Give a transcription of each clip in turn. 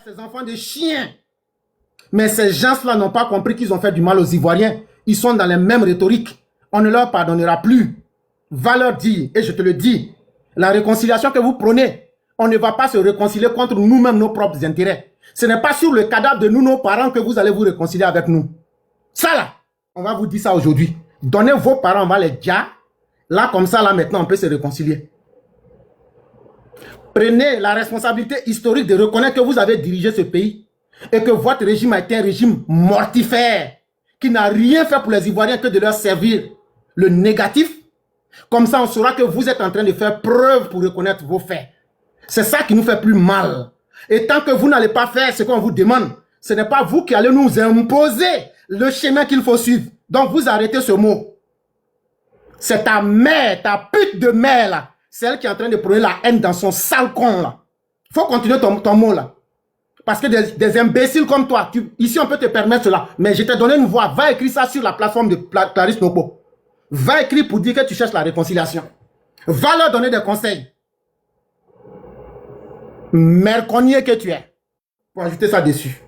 ces enfants de chiens. Mais ces gens-là n'ont pas compris qu'ils ont fait du mal aux Ivoiriens. Ils sont dans les mêmes rhétoriques. On ne leur pardonnera plus. Va leur dire, et je te le dis, la réconciliation que vous prenez, on ne va pas se réconcilier contre nous-mêmes, nos propres intérêts. Ce n'est pas sur le cadavre de nous, nos parents, que vous allez vous réconcilier avec nous. Ça là, on va vous dire ça aujourd'hui. Donnez vos parents, on va les dire. Là, comme ça, là, maintenant, on peut se réconcilier. Prenez la responsabilité historique de reconnaître que vous avez dirigé ce pays et que votre régime a été un régime mortifère qui n'a rien fait pour les Ivoiriens que de leur servir le négatif. Comme ça, on saura que vous êtes en train de faire preuve pour reconnaître vos faits. C'est ça qui nous fait plus mal. Et tant que vous n'allez pas faire ce qu'on vous demande, ce n'est pas vous qui allez nous imposer le chemin qu'il faut suivre. Donc, vous arrêtez ce mot. C'est ta mère, ta pute de mère, là. C'est elle qui est en train de prôner la haine dans son sale con, là. Il faut continuer ton mot, là. Parce que des imbéciles comme toi, ici, on peut te permettre cela. Mais je t'ai donné une voix. Va écrire ça sur la plateforme de Clarisse Nobo. Va écrire pour dire que tu cherches la réconciliation. Va leur donner des conseils. Merconnier que tu es. Pour ajouter ça dessus.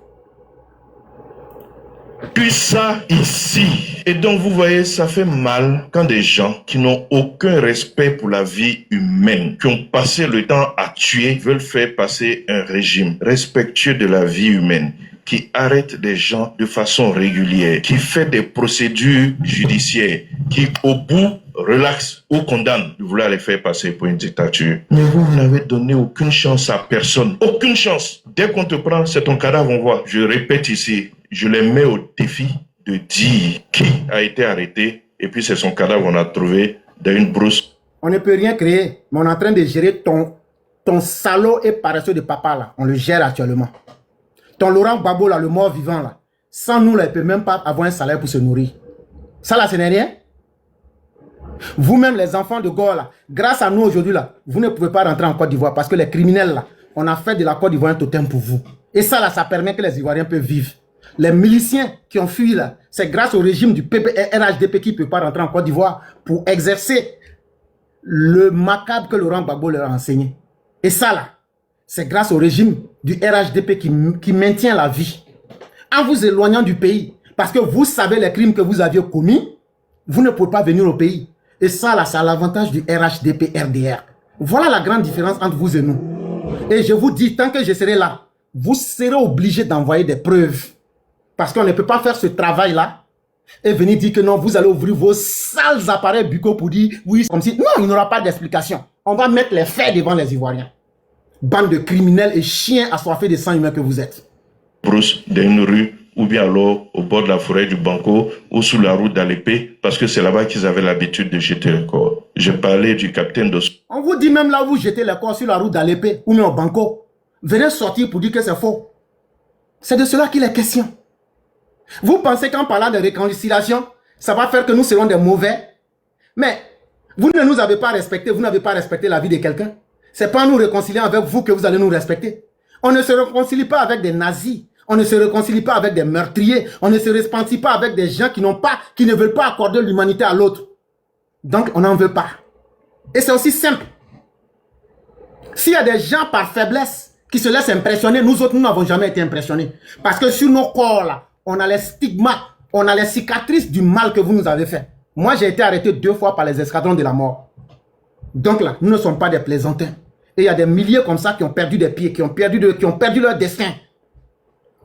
Puis ça ici. Et donc vous voyez, ça fait mal quand des gens qui n'ont aucun respect pour la vie humaine, qui ont passé le temps à tuer, veulent faire passer un régime respectueux de la vie humaine, qui arrête des gens de façon régulière, qui fait des procédures judiciaires, qui au bout relaxe ou condamne de vouloir les faire passer pour une dictature. Mais vous n'avez donné aucune chance à personne. Aucune chance. Dès qu'on te prend, c'est ton cadavre, on voit. Je répète ici, je les mets au défi de dire qui a été arrêté et puis c'est son cadavre qu'on a trouvé dans une brousse. On ne peut rien créer, mais on est en train de gérer ton salaud et paresseux de papa là. On le gère actuellement. Ton Laurent Gbagbo là, le mort vivant là. Sans nous là, il ne peut même pas avoir un salaire pour se nourrir. Ça là, ce n'est rien. Vous-même les enfants de Gaulle là, grâce à nous aujourd'hui là, vous ne pouvez pas rentrer en Côte d'Ivoire parce que les criminels là, on a fait de la Côte d'Ivoire un totem pour vous. Et ça là, ça permet que les Ivoiriens peuvent vivre. Les miliciens qui ont fui là, c'est grâce au régime du RHDP qui ne peut pas rentrer en Côte d'Ivoire pour exercer le macabre que Laurent Gbagbo leur a enseigné. Et ça là, c'est grâce au régime du RHDP qui maintient la vie. En vous éloignant du pays, parce que vous savez les crimes que vous aviez commis, vous ne pouvez pas venir au pays. Et ça là, c'est à l'avantage du RHDP-RDR. Voilà la grande différence entre vous et nous. Et je vous dis, tant que je serai là, vous serez obligés d'envoyer des preuves. Parce qu'on ne peut pas faire ce travail-là et venir dire que non, vous allez ouvrir vos sales appareils buccaux pour dire oui, comme si... Non, il n'y aura pas d'explication. On va mettre les faits devant les Ivoiriens. Bande de criminels et chiens assoiffés de sang humain que vous êtes. Brousse d'une rue ou bien alors au bord de la forêt du Banco ou sous la route d'Alépé parce que c'est là-bas qu'ils avaient l'habitude de jeter les corps. Je parlais du capitaine Dosso. On vous dit même là où vous jetez les corps sur la route d'Alépé ou même au Banco. Venez sortir pour dire que c'est faux. C'est de cela qu'il est question. Vous pensez qu'en parlant de réconciliation, ça va faire que nous serons des mauvais? Mais vous ne nous avez pas respecté, vous n'avez pas respecté la vie de quelqu'un. C'est pas en nous réconcilier avec vous que vous allez nous respecter. On ne se réconcilie pas avec des nazis. On ne se réconcilie pas avec des meurtriers. On ne se réconcilie pas avec des gens qui ne veulent pas accorder l'humanité à l'autre. Donc, on n'en veut pas. Et c'est aussi simple. S'il y a des gens par faiblesse qui se laissent impressionner, nous autres, nous n'avons jamais été impressionnés. Parce que sur nos corps, là, on a les stigmates, on a les cicatrices du mal que vous nous avez fait. Moi, j'ai été arrêté 2 fois par les escadrons de la mort. Donc là, nous ne sommes pas des plaisantins. Et il y a des milliers comme ça qui ont perdu des pieds, qui ont perdu leur destin.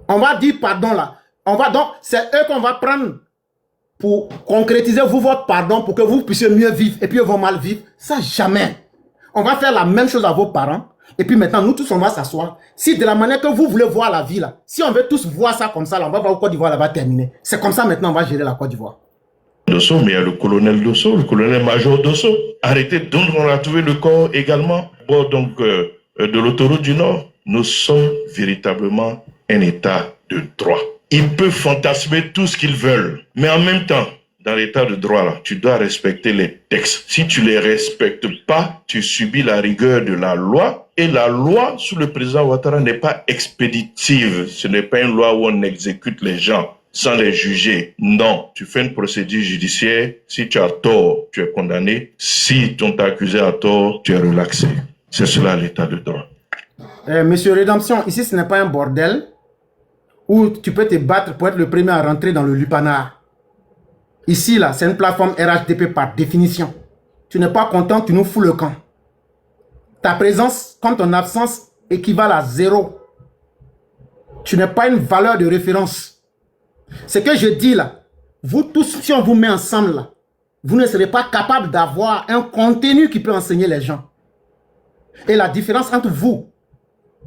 On va dire pardon là. Donc, c'est eux qu'on va prendre pour concrétiser votre pardon pour que vous puissiez mieux vivre et puis eux vont mal vivre. Ça, jamais. On va faire la même chose à vos parents. Et puis maintenant, nous tous, on va s'asseoir. Si de la manière que vous voulez voir la vie là, si on veut tous voir ça comme ça, là, on va voir où Côte d'Ivoire là va terminer. C'est comme ça maintenant, on va gérer la Côte d'Ivoire. Dosso, mais il y a le colonel Dosso, le colonel-major Dosso. Arrêtez, donc on a trouvé le corps également. Bon, donc, de l'autoroute du Nord, nous sommes véritablement un état de droit. Ils peuvent fantasmer tout ce qu'ils veulent, mais en même temps, dans l'état de droit, là, tu dois respecter les textes. Si tu les respectes pas, tu subis la rigueur de la loi. Et la loi sous le président Ouattara n'est pas expéditive. Ce n'est pas une loi où on exécute les gens sans les juger. Non, tu fais une procédure judiciaire. Si tu as tort, tu es condamné. Si on t'a accusé à tort, tu es relaxé. C'est cela l'état de droit. Monsieur Rédemption, ici ce n'est pas un bordel où tu peux te battre pour être le premier à rentrer dans le lupanar. Ici, là, c'est une plateforme RHDP par définition. Tu n'es pas content, tu nous fous le camp. Ta présence comme ton absence équivalent à zéro. Tu n'es pas une valeur de référence. Ce que je dis là, vous tous, si on vous met ensemble là, vous ne serez pas capable d'avoir un contenu qui peut enseigner les gens. Et la différence entre vous,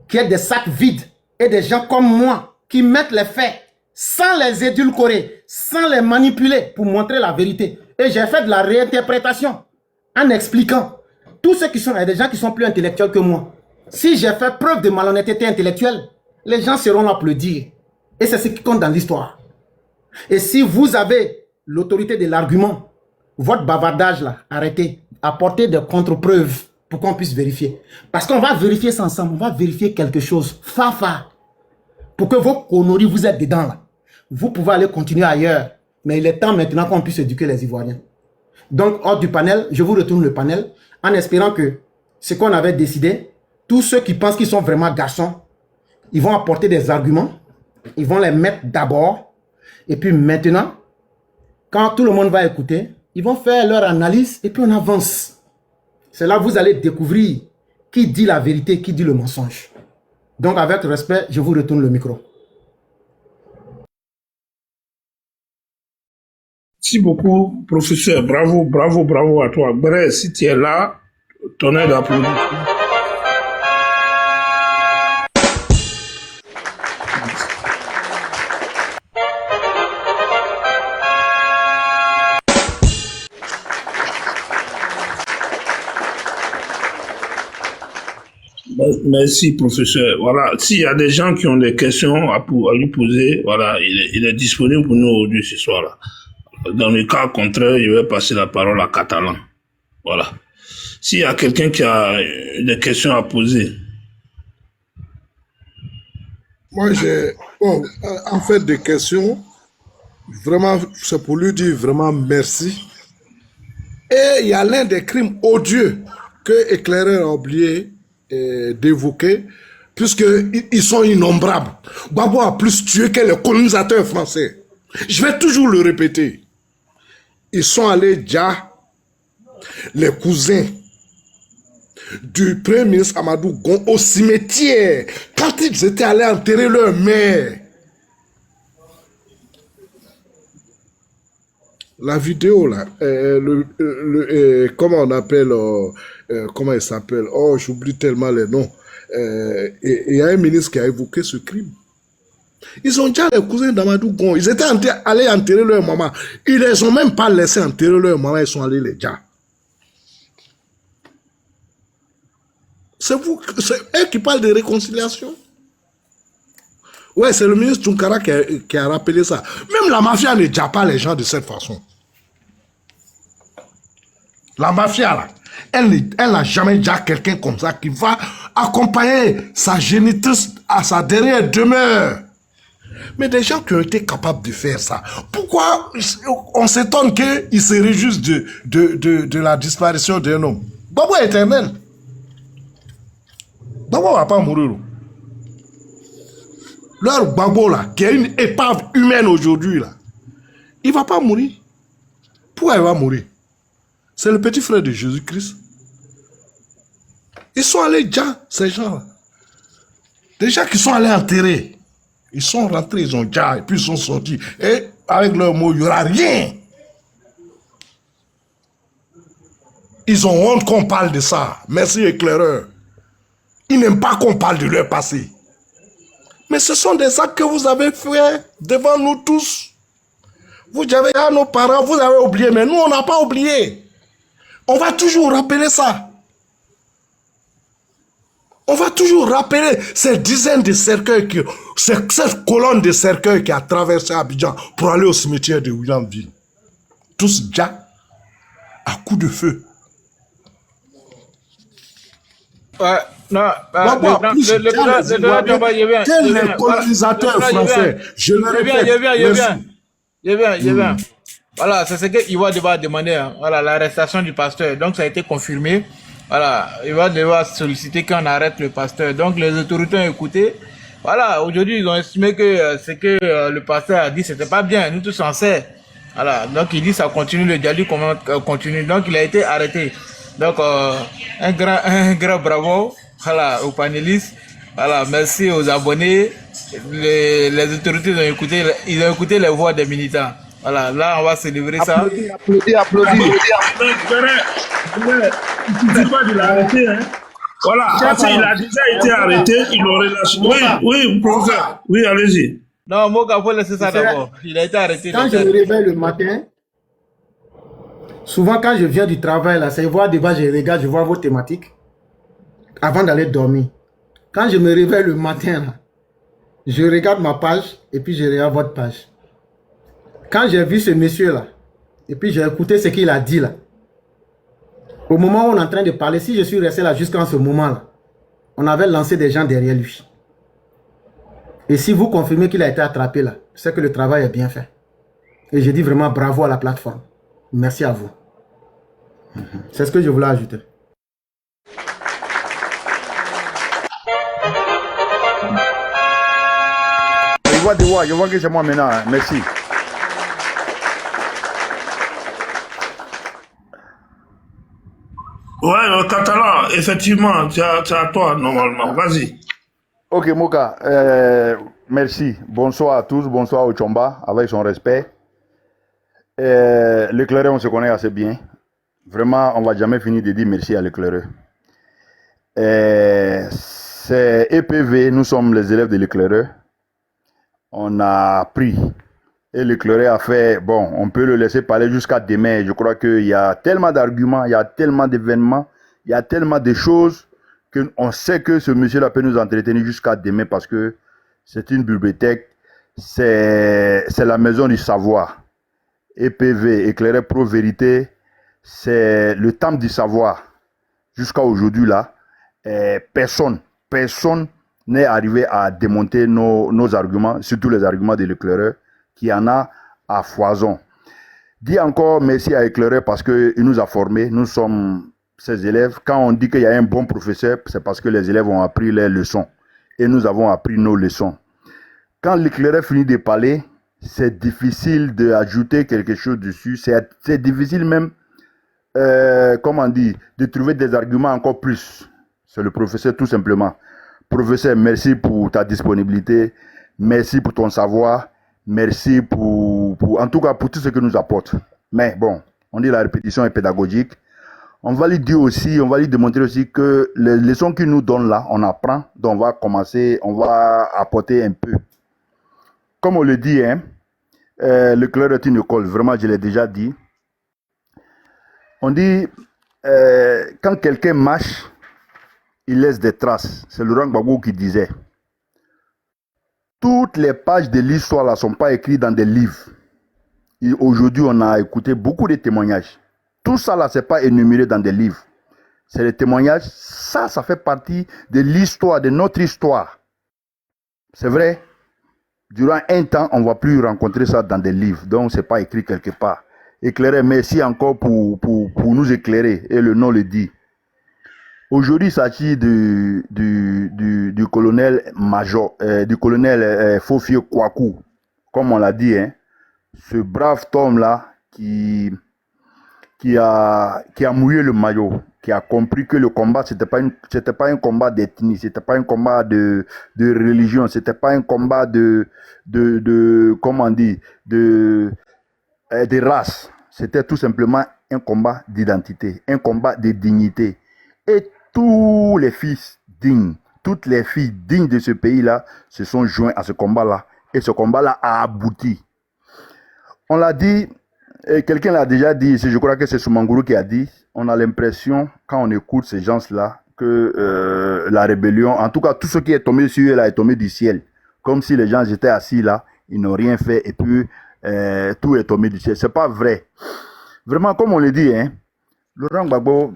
qui êtes des sacs vides, et des gens comme moi, qui mettent les faits sans les édulcorer, sans les manipuler pour montrer la vérité. Et j'ai fait de la réinterprétation en expliquant. Tous ceux qui sont des gens qui sont plus intellectuels que moi. Si j'ai fait preuve de malhonnêteté intellectuelle, les gens seront là pour le dire. Et c'est ce qui compte dans l'histoire. Et si vous avez l'autorité de l'argument, votre bavardage là, arrêtez. Apportez des contre-preuves pour qu'on puisse vérifier. Parce qu'on va vérifier ça ensemble. On va vérifier quelque chose. Fafa. Pour que vos conneries, vous êtes dedans là. Vous pouvez aller continuer ailleurs. Mais il est temps maintenant qu'on puisse éduquer les Ivoiriens. Donc, hors du panel, je vous retourne le panel en espérant que ce qu'on avait décidé, tous ceux qui pensent qu'ils sont vraiment garçons, ils vont apporter des arguments, ils vont les mettre d'abord, et puis maintenant, quand tout le monde va écouter, ils vont faire leur analyse et puis on avance. C'est là que vous allez découvrir qui dit la vérité, qui dit le mensonge. Donc, avec respect, je vous retourne le micro. Merci beaucoup, professeur. Bravo, bravo, bravo à toi. Bref, si tu es là, ton aide d'applaudissements. Merci, professeur. Voilà, s'il y a des gens qui ont des questions à lui poser, voilà, il est disponible pour nous aujourd'hui ce soir-là. Dans le cas contraire, je vais passer la parole à Catalan. Voilà. S'il y a quelqu'un qui a des questions à poser. Moi, j'ai, en fait, des questions. Vraiment, c'est pour lui dire vraiment merci. Et il y a l'un des crimes odieux que Éclaireur a oublié d'évoquer, puisqu'ils sont innombrables. Gbagbo a plus tué que les colonisateurs français. Je vais toujours le répéter. Ils sont allés déjà, les cousins du premier ministre Amadou Gon, au cimetière, quand ils étaient allés enterrer leur mère. La vidéo là, comment on appelle, comment il s'appelle, oh j'oublie tellement les noms, il y a un ministre qui a évoqué ce crime. Ils ont déjà les cousins d'Amadou Gon, ils étaient allés enterrer leur maman, ils les ont même pas laissé enterrer leur maman, ils sont allés les déjà. C'est vous, c'est eux qui parlent de réconciliation. Ouais, c'est le ministre Tunkara qui a rappelé ça. Même la mafia ne déjà pas les gens de cette façon. La mafia, là, elle n'a jamais déjà quelqu'un comme ça qui va accompagner sa génitrice à sa dernière demeure. Mais des gens qui ont été capables de faire ça, pourquoi on s'étonne qu'ils se réjouissent de la disparition d'un homme? Gbagbo est éternel. Gbagbo ne va pas mourir. Leur Gbagbo là, qui est une épave humaine aujourd'hui là, il ne va pas mourir. Pourquoi il va mourir? C'est le petit frère de Jésus-Christ. Ils sont allés déjà, ces gens-là. Des gens qui sont allés enterrer. Ils sont rentrés, ils ont déjà, et puis ils sont sortis. Et avec leurs mots, il n'y aura rien. Ils ont honte qu'on parle de ça. Merci, éclaireur. Ils n'aiment pas qu'on parle de leur passé. Mais ce sont des actes que vous avez faits devant nous tous. Vous avez à nos parents, vous avez oublié, mais nous, on n'a pas oublié. On va toujours rappeler ça. On va toujours rappeler ces dizaines de cercueils, cette colonne de cercueils qui a traversé Abidjan pour aller au cimetière de Williamville. Tous déjà à coup de feu. Non, les colonisateurs français, je le répète. Je viens. Voilà, c'est ce que Ivoire va demander. Hein. Voilà, l'arrestation du pasteur. Donc, ça a été confirmé. voilà, il va devoir solliciter qu'on arrête le pasteur. Donc les autorités ont écouté. Voilà, aujourd'hui ils ont estimé que ce que le pasteur a dit, c'était pas bien. Nous tous on sait. Voilà, donc il dit ça continue, le dialogue continue. Donc il a été arrêté. Donc un grand bravo, voilà, aux panélistes. Voilà, merci aux abonnés. Les autorités ils ont écouté les voix des militants. Voilà, là on va célébrer ça. Applaudis. Tu ne dis pas de l'arrêter, hein. Voilà, parce qu'il a déjà été arrêté, il aurait lâché. Oui, professeur. Oui, allez-y. Non, Moka, faut laisser ça d'abord. Il a été arrêté. Quand je me réveille le matin, souvent quand je viens du travail, là, c'est voir devant, je regarde, je vois vos thématiques avant d'aller dormir. Quand je me réveille le matin, là, je regarde ma page et puis je regarde votre page. Quand j'ai vu ce monsieur-là, et puis j'ai écouté ce qu'il a dit là, au moment où on est en train de parler, si je suis resté là jusqu'à ce moment-là, on avait lancé des gens derrière lui. Et si vous confirmez qu'il a été attrapé là, c'est que le travail est bien fait. Et je dis vraiment bravo à la plateforme. Merci à vous. C'est ce que je voulais ajouter. Je vois que c'est moi maintenant. Hein. Merci. Ouais, catalan, effectivement, c'est à toi, normalement. Vas-y. Ok, Moka. Merci. Bonsoir à tous. Bonsoir au Chomba, avec son respect. L'éclaireur, on se connaît assez bien. Vraiment, on ne va jamais finir de dire merci à l'éclaireur. C'est EPV, nous sommes les élèves de l'éclaireur. On a appris. Et l'éclaireur a fait, bon, on peut le laisser parler jusqu'à demain. Je crois qu'il y a tellement d'arguments, il y a tellement d'événements, il y a tellement de choses qu'on sait que ce monsieur-là peut nous entretenir jusqu'à demain parce que c'est une bibliothèque, c'est la maison du savoir. EPV, Éclaireur Pro Vérité, c'est le temple du savoir. Jusqu'à aujourd'hui, là, personne n'est arrivé à démonter nos arguments, surtout les arguments de l'éclaireur, qui en a à foison. Dis encore merci à l'éclaireur parce qu'il nous a formés, nous sommes ses élèves. Quand on dit qu'il y a un bon professeur, c'est parce que les élèves ont appris les leçons. Et nous avons appris nos leçons. Quand l'éclaireur finit de parler, c'est difficile d'ajouter quelque chose dessus. C'est difficile même, comment on dit, de trouver des arguments encore plus. C'est le professeur tout simplement. Professeur, merci pour ta disponibilité. Merci pour ton savoir. Merci en tout cas pour tout ce que nous apporte. Mais bon, on dit la répétition est pédagogique. On va lui dire aussi, on va lui démontrer aussi que les leçons qu'il nous donne là, on apprend. Donc on va commencer, on va apporter un peu. Comme on le dit, hein, le Claire est une école, vraiment je l'ai déjà dit. On dit, quand quelqu'un marche, il laisse des traces. C'est Laurent Gbagbo qui disait. Toutes les pages de l'histoire ne sont pas écrites dans des livres. Aujourd'hui, on a écouté beaucoup de témoignages. Tout ça là, ce n'est pas énuméré dans des livres. C'est des témoignages. Ça fait partie de l'histoire, de notre histoire. C'est vrai. Durant un temps, on ne va plus rencontrer ça dans des livres. Donc, ce n'est pas écrit quelque part. Éclairer, merci encore pour nous éclairer. Et le nom le dit. Aujourd'hui, il s'agit du colonel major, du colonel Fofié Kouakou, comme on l'a dit, hein, ce brave homme-là qui a mouillé le maillot, qui a compris que le combat, c'était pas un combat d'ethnie, c'était pas un combat de religion, c'était pas un combat de comment on dit, de race. C'était tout simplement un combat d'identité, un combat de dignité. Et tous les fils dignes, toutes les filles dignes de ce pays-là se sont joints à ce combat-là. Et ce combat-là a abouti. On l'a dit, et quelqu'un l'a déjà dit, je crois que c'est Soumangourou qui a dit, on a l'impression, quand on écoute ces gens-là, que la rébellion, en tout cas tout ce qui est tombé sur eux là est tombé du ciel. Comme si les gens étaient assis là, ils n'ont rien fait et puis tout est tombé du ciel. C'est pas vrai. Vraiment, comme on le dit, hein, Laurent Gbagbo,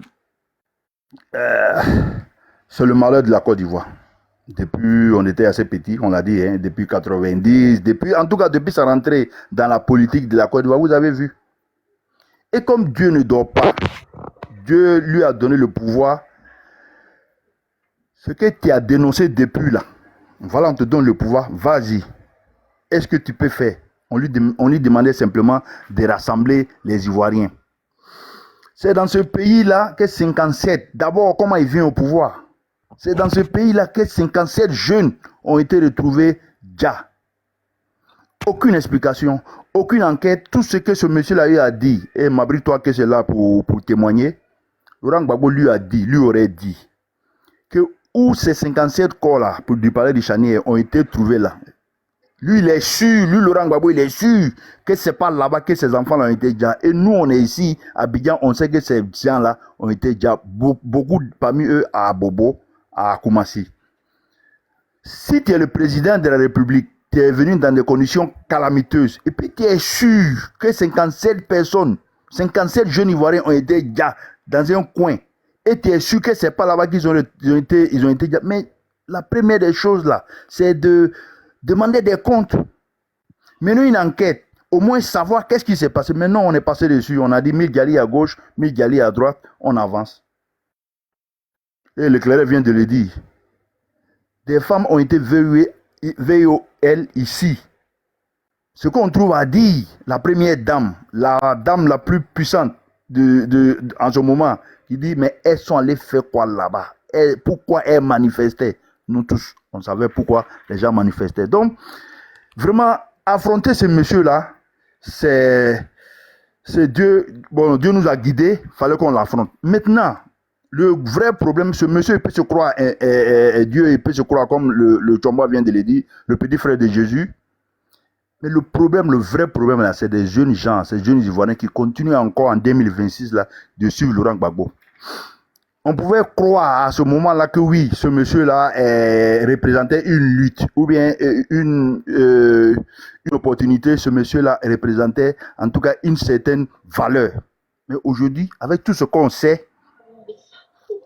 c'est le malheur de la Côte d'Ivoire. Depuis, on était assez petit, on l'a dit, hein, depuis 90, en tout cas depuis sa rentrée dans la politique de la Côte d'Ivoire, vous avez vu. Et comme Dieu ne dort pas, Dieu lui a donné le pouvoir Ce que tu as dénoncé depuis là, voilà, on te donne le pouvoir, vas-y. Est-ce que tu peux faire? On lui demandait simplement de rassembler les Ivoiriens. C'est dans ce pays-là que 57, d'abord, comment il vient au pouvoir? C'est dans ce pays-là que 57 jeunes ont été retrouvés déjà. Aucune explication, aucune enquête, tout ce que ce monsieur-là a dit, et Mabri, toi que c'est là pour témoigner, Laurent Gbagbo lui aurait dit, que où ces 57 corps-là, pour du palais du Chanier, ont été trouvés là. Lui, il est sûr, lui, Laurent Gbagbo, il est sûr que ce n'est pas là-bas que ces enfants-là ont été déjà. Et nous, on est ici, à Abidjan, on sait que ces gens-là ont été déjà, beaucoup parmi eux à Bobo, à Koumassi. Si tu es le président de la République, tu es venu dans des conditions calamiteuses, et puis tu es sûr que 57 personnes, 57 jeunes Ivoiriens ont été déjà dans un coin, et tu es sûr que ce n'est pas là-bas qu'ils ont été déjà. Mais la première des choses là, c'est de demander des comptes, mener une enquête, au moins savoir qu'est-ce qui s'est passé. Maintenant, on est passé dessus, on a dit Midjali à gauche, Midjali à droite, on avance. Et l'éclaireur vient de le dire. Des femmes ont été VOL ici. Ce qu'on trouve à dire, la première dame, la dame la plus puissante en ce moment, qui dit, mais elles sont allées faire quoi là-bas? Pourquoi elles manifestaient? Nous tous, on savait pourquoi les gens manifestaient. Donc, vraiment, affronter ce monsieur-là, c'est Dieu. Bon, Dieu nous a guidés, il fallait qu'on l'affronte. Maintenant, le vrai problème, ce monsieur, il peut se croire Dieu, il peut se croire comme le Chomba vient de le dire, le petit frère de Jésus. Mais le problème, le vrai problème, là, c'est des jeunes gens, ces jeunes Ivoiriens qui continuent encore en 2026 là, de suivre Laurent Gbagbo. On pouvait croire à ce moment-là que oui, ce monsieur-là représentait une lutte ou bien une opportunité. Ce monsieur-là représentait en tout cas une certaine valeur. Mais aujourd'hui, avec tout ce qu'on sait,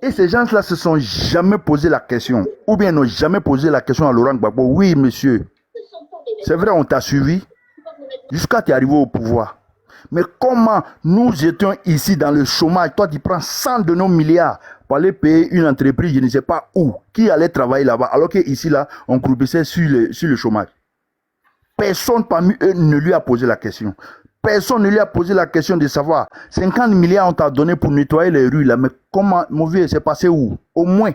et ces gens-là se sont jamais posé la question, ou bien n'ont jamais posé la question à Laurent Gbagbo. Oui, monsieur, c'est vrai, on t'a suivi jusqu'à t'y arriver au pouvoir. Mais comment nous étions ici dans le chômage? Toi, tu prends 100 de nos milliards pour aller payer une entreprise, je ne sais pas où, qui allait travailler là-bas, alors qu'ici, là, on croupissait sur le chômage. Personne parmi eux ne lui a posé la question. Personne ne lui a posé la question de savoir, 50 milliards on t'a donné pour nettoyer les rues là, mais comment, mon vieux, c'est passé où? Au moins.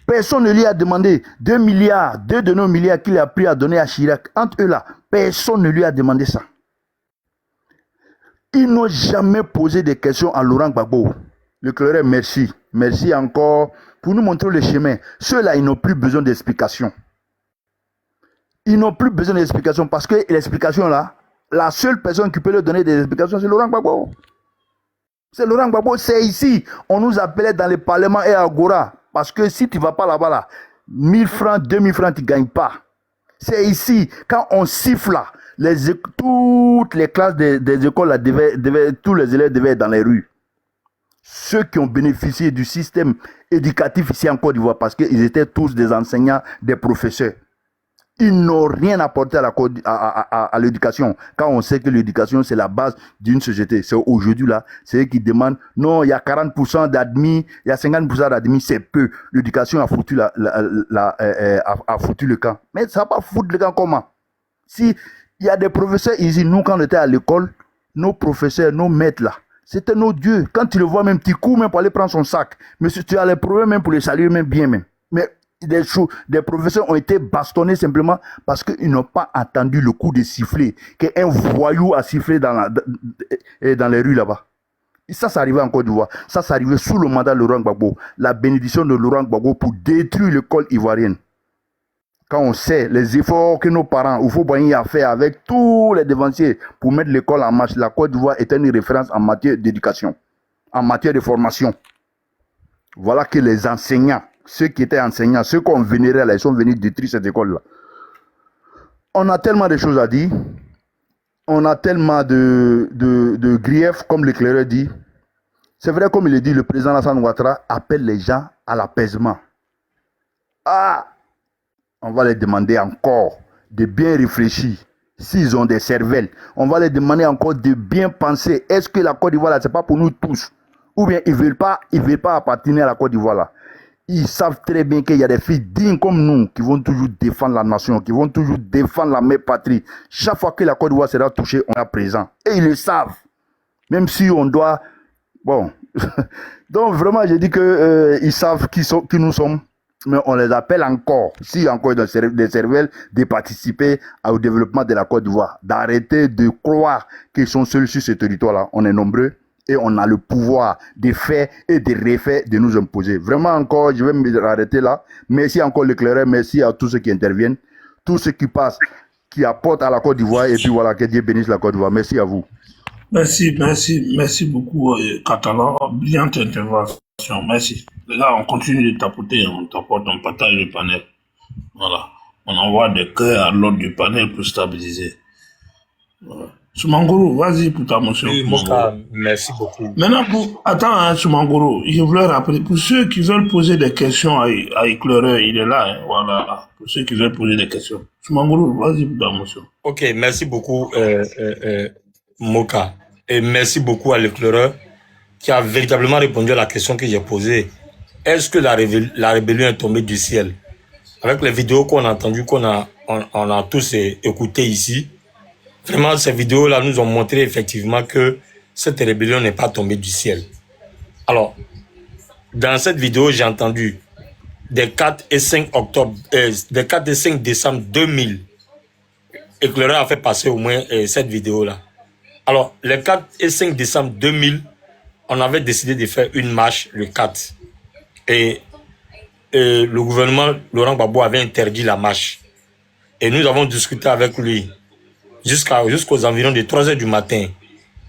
Personne ne lui a demandé 2 milliards, 2 de nos milliards qu'il a pris à donner à Chirac. Entre eux là, personne ne lui a demandé ça. Ils n'ont jamais posé de questions à Laurent Gbagbo. Le clerc, merci. Merci encore pour nous montrer le chemin. Ceux-là, ils n'ont plus besoin d'explications. Ils n'ont plus besoin d'explications parce que l'explication là, la seule personne qui peut leur donner des explications, c'est Laurent Gbagbo. C'est Laurent Gbagbo, c'est ici. On nous appelait dans le Parlement et à Agora. Parce que si tu ne vas pas là-bas, là, 1000 francs, 2000 francs, tu ne gagnes pas. C'est ici, quand on siffle là, toutes les classes des écoles, là, tous les élèves devaient être dans les rues. Ceux qui ont bénéficié du système éducatif ici en Côte d'Ivoire, parce qu'ils étaient tous des enseignants, des professeurs. Ils n'ont rien apporté à l'éducation. Quand on sait que l'éducation, c'est la base d'une société. C'est aujourd'hui là, c'est eux qui demandent, non, il y a 40% d'admis, il y a 50% d'admis, c'est peu. L'éducation a foutu, a foutu le camp. Mais ça va pas foutre le camp comment? Si il y a des professeurs ici, nous quand on était à l'école, nos professeurs, nos maîtres là, c'était nos dieux. Quand tu le vois même, tu cours même pour aller prendre son sac. Mais si tu as les problèmes même pour les saluer même bien même. Mais des professeurs ont été bastonnés simplement parce qu'ils n'ont pas entendu le coup de sifflet qu'un voyou a sifflé dans les rues là-bas. Et ça arrivait en Côte d'Ivoire. Ça arrivait sous le mandat de Laurent Gbagbo. La bénédiction de Laurent Gbagbo pour détruire l'école ivoirienne. Quand on sait les efforts que nos parents, Oufo-Boigny a fait avec tous les devanciers pour mettre l'école en marche, la Côte d'Ivoire est une référence en matière d'éducation, en matière de formation. Voilà que les enseignants, ceux qui étaient enseignants, ceux qu'on vénérait là, ils sont venus détruire cette école-là. On a tellement de choses à dire. On a tellement de griefs, comme l'éclaireur dit. C'est vrai, comme il le dit, le président Alassane Ouattara appelle les gens à l'apaisement. On va les demander encore de bien réfléchir. S'ils ont des cervelles, on va les demander encore de bien penser. Est-ce que la Côte d'Ivoire, là, c'est pas pour nous tous? Ou bien ils veulent pas appartenir à la Côte d'Ivoire, là. Ils savent très bien qu'il y a des filles dignes comme nous qui vont toujours défendre la nation, qui vont toujours défendre la mère patrie. Chaque fois que la Côte d'Ivoire sera touchée, on est présent. Et ils le savent. Même si on doit... Bon. Donc vraiment, j'ai dit qu'ils savent qui nous sommes. Mais on les appelle encore, si encore des cervelles, de participer au développement de la Côte d'Ivoire. D'arrêter de croire qu'ils sont seuls sur ce territoire-là. On est nombreux et on a le pouvoir de faire et de refaire, de nous imposer. Vraiment encore, je vais m'arrêter là. Merci encore l'éclaireur, merci à tous ceux qui interviennent, tous ceux qui passent, qui apportent à la Côte d'Ivoire. Et puis voilà, que Dieu bénisse la Côte d'Ivoire. Merci à vous. Merci beaucoup, Catalan. Brillante intervention. Merci. Les gars, on continue de tapoter, on tapote, on partage le panel. Voilà. On envoie des cœurs à l'ordre du panel pour stabiliser. Voilà. Soumangoro, vas-y pour ta motion. Oui, Moka, merci beaucoup. Maintenant, attends, Soumangoro, je voulais rappeler, pour ceux qui veulent poser des questions à Éclaireur, il est là, hein, voilà. Pour ceux qui veulent poser des questions. Soumangoro, vas-y pour ta motion. Ok, merci beaucoup, Moka. Et merci beaucoup à l'éclaireur qui a véritablement répondu à la question que j'ai posée. Est-ce que la rébellion est tombée du ciel? Avec les vidéos qu'on a entendues, on a tous écoutées ici, vraiment ces vidéos-là nous ont montré effectivement que cette rébellion n'est pas tombée du ciel. Alors, dans cette vidéo, j'ai entendu des 4 et 5 décembre 2000. Éclaireur a fait passer au moins cette vidéo-là. Alors, les 4 et 5 décembre 2000, on avait décidé de faire une marche le 4. Et le gouvernement Laurent Gbagbo avait interdit la marche. Et nous avons discuté avec lui jusqu'aux environs de 3 heures du matin.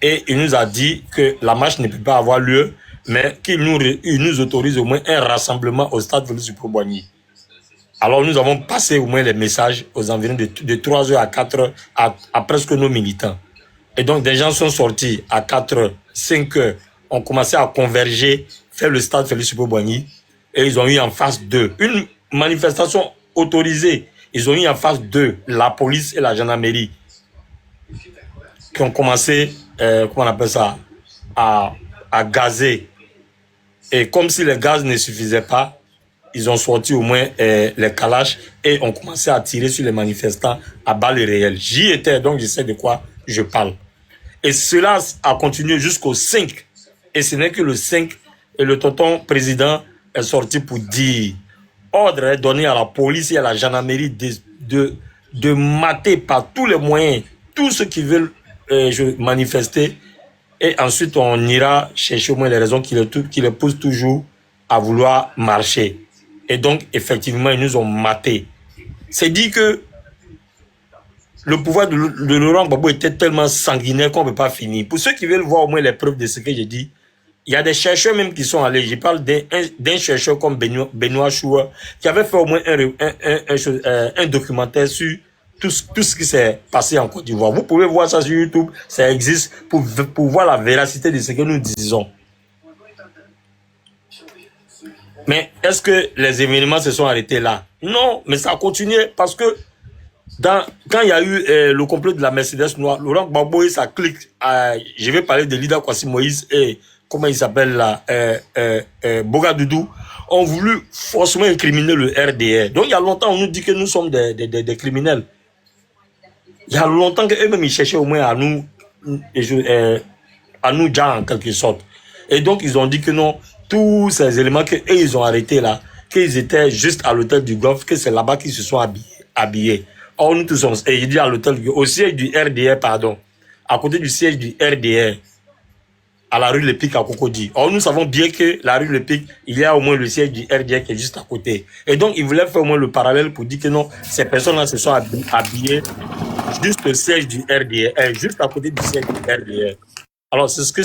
Et il nous a dit que la marche ne peut pas avoir lieu, mais qu'il nous autorise au moins un rassemblement au stade Félix Houphouët-Boigny. Alors nous avons passé au moins les messages aux environs de 3 heures à 4 heures à presque nos militants. Et donc des gens sont sortis à 4 heures, 5 heures, ont commencé à converger, faire le stade Félix Houphouët-Boigny, et ils ont eu en face d'eux une manifestation autorisée. Ils ont eu en face d'eux la police et la gendarmerie qui ont commencé, comment on appelle ça, à gazer. Et comme si les gaz ne suffisaient pas, ils ont sorti au moins les calaches et ont commencé à tirer sur les manifestants à balles réelles. J'y étais, donc je sais de quoi je parle. Et cela a continué jusqu'au 5. Et ce n'est que le 5, et le tonton président est sorti pour dire ordre est donné à la police et à la gendarmerie de mater par tous les moyens tous ceux qui veulent manifester. Et ensuite, on ira chercher au moins les raisons qui les poussent toujours à vouloir marcher. Et donc, effectivement, ils nous ont matés. C'est dit que le pouvoir de Laurent Gbagbo était tellement sanguinaire qu'on ne peut pas finir. Pour ceux qui veulent voir au moins les preuves de ce que j'ai dit, il y a des chercheurs même qui sont allés. Je parle d'un chercheur comme Benoît Choua, qui avait fait au moins un documentaire sur tout ce qui s'est passé en Côte d'Ivoire. Vous pouvez voir ça sur YouTube, ça existe pour voir la véracité de ce que nous disons. Mais est-ce que les événements se sont arrêtés là? Non, mais ça a continué parce que quand il y a eu le complot de la Mercedes noire, Laurent Gbagbo et sa clique, je vais parler de Lida Kwasi Moïse et comment il s'appelle là, Bogadoudou, ont voulu forcément incriminer le RDR. Donc il y a longtemps, on nous dit que nous sommes des criminels. Il y a longtemps qu'eux-mêmes ils cherchaient au moins à nous dire en quelque sorte. Et donc ils ont dit que non, tous ces éléments qu'eux ils ont arrêtés là, qu'ils étaient juste à l'hôtel du Golfe, que c'est là-bas qu'ils se sont habillés. Or nous tous sommes, et il dit à l'hôtel, au siège du RDR, pardon, à côté du siège du RDR, à la rue Le Pic à Cocody. Or nous savons bien que la rue Le Pic, il y a au moins le siège du RDR qui est juste à côté. Et donc ils voulaient faire au moins le parallèle pour dire que non, ces personnes-là se sont habillées juste au siège du RDR, juste à côté du siège du RDR. Alors c'est ce que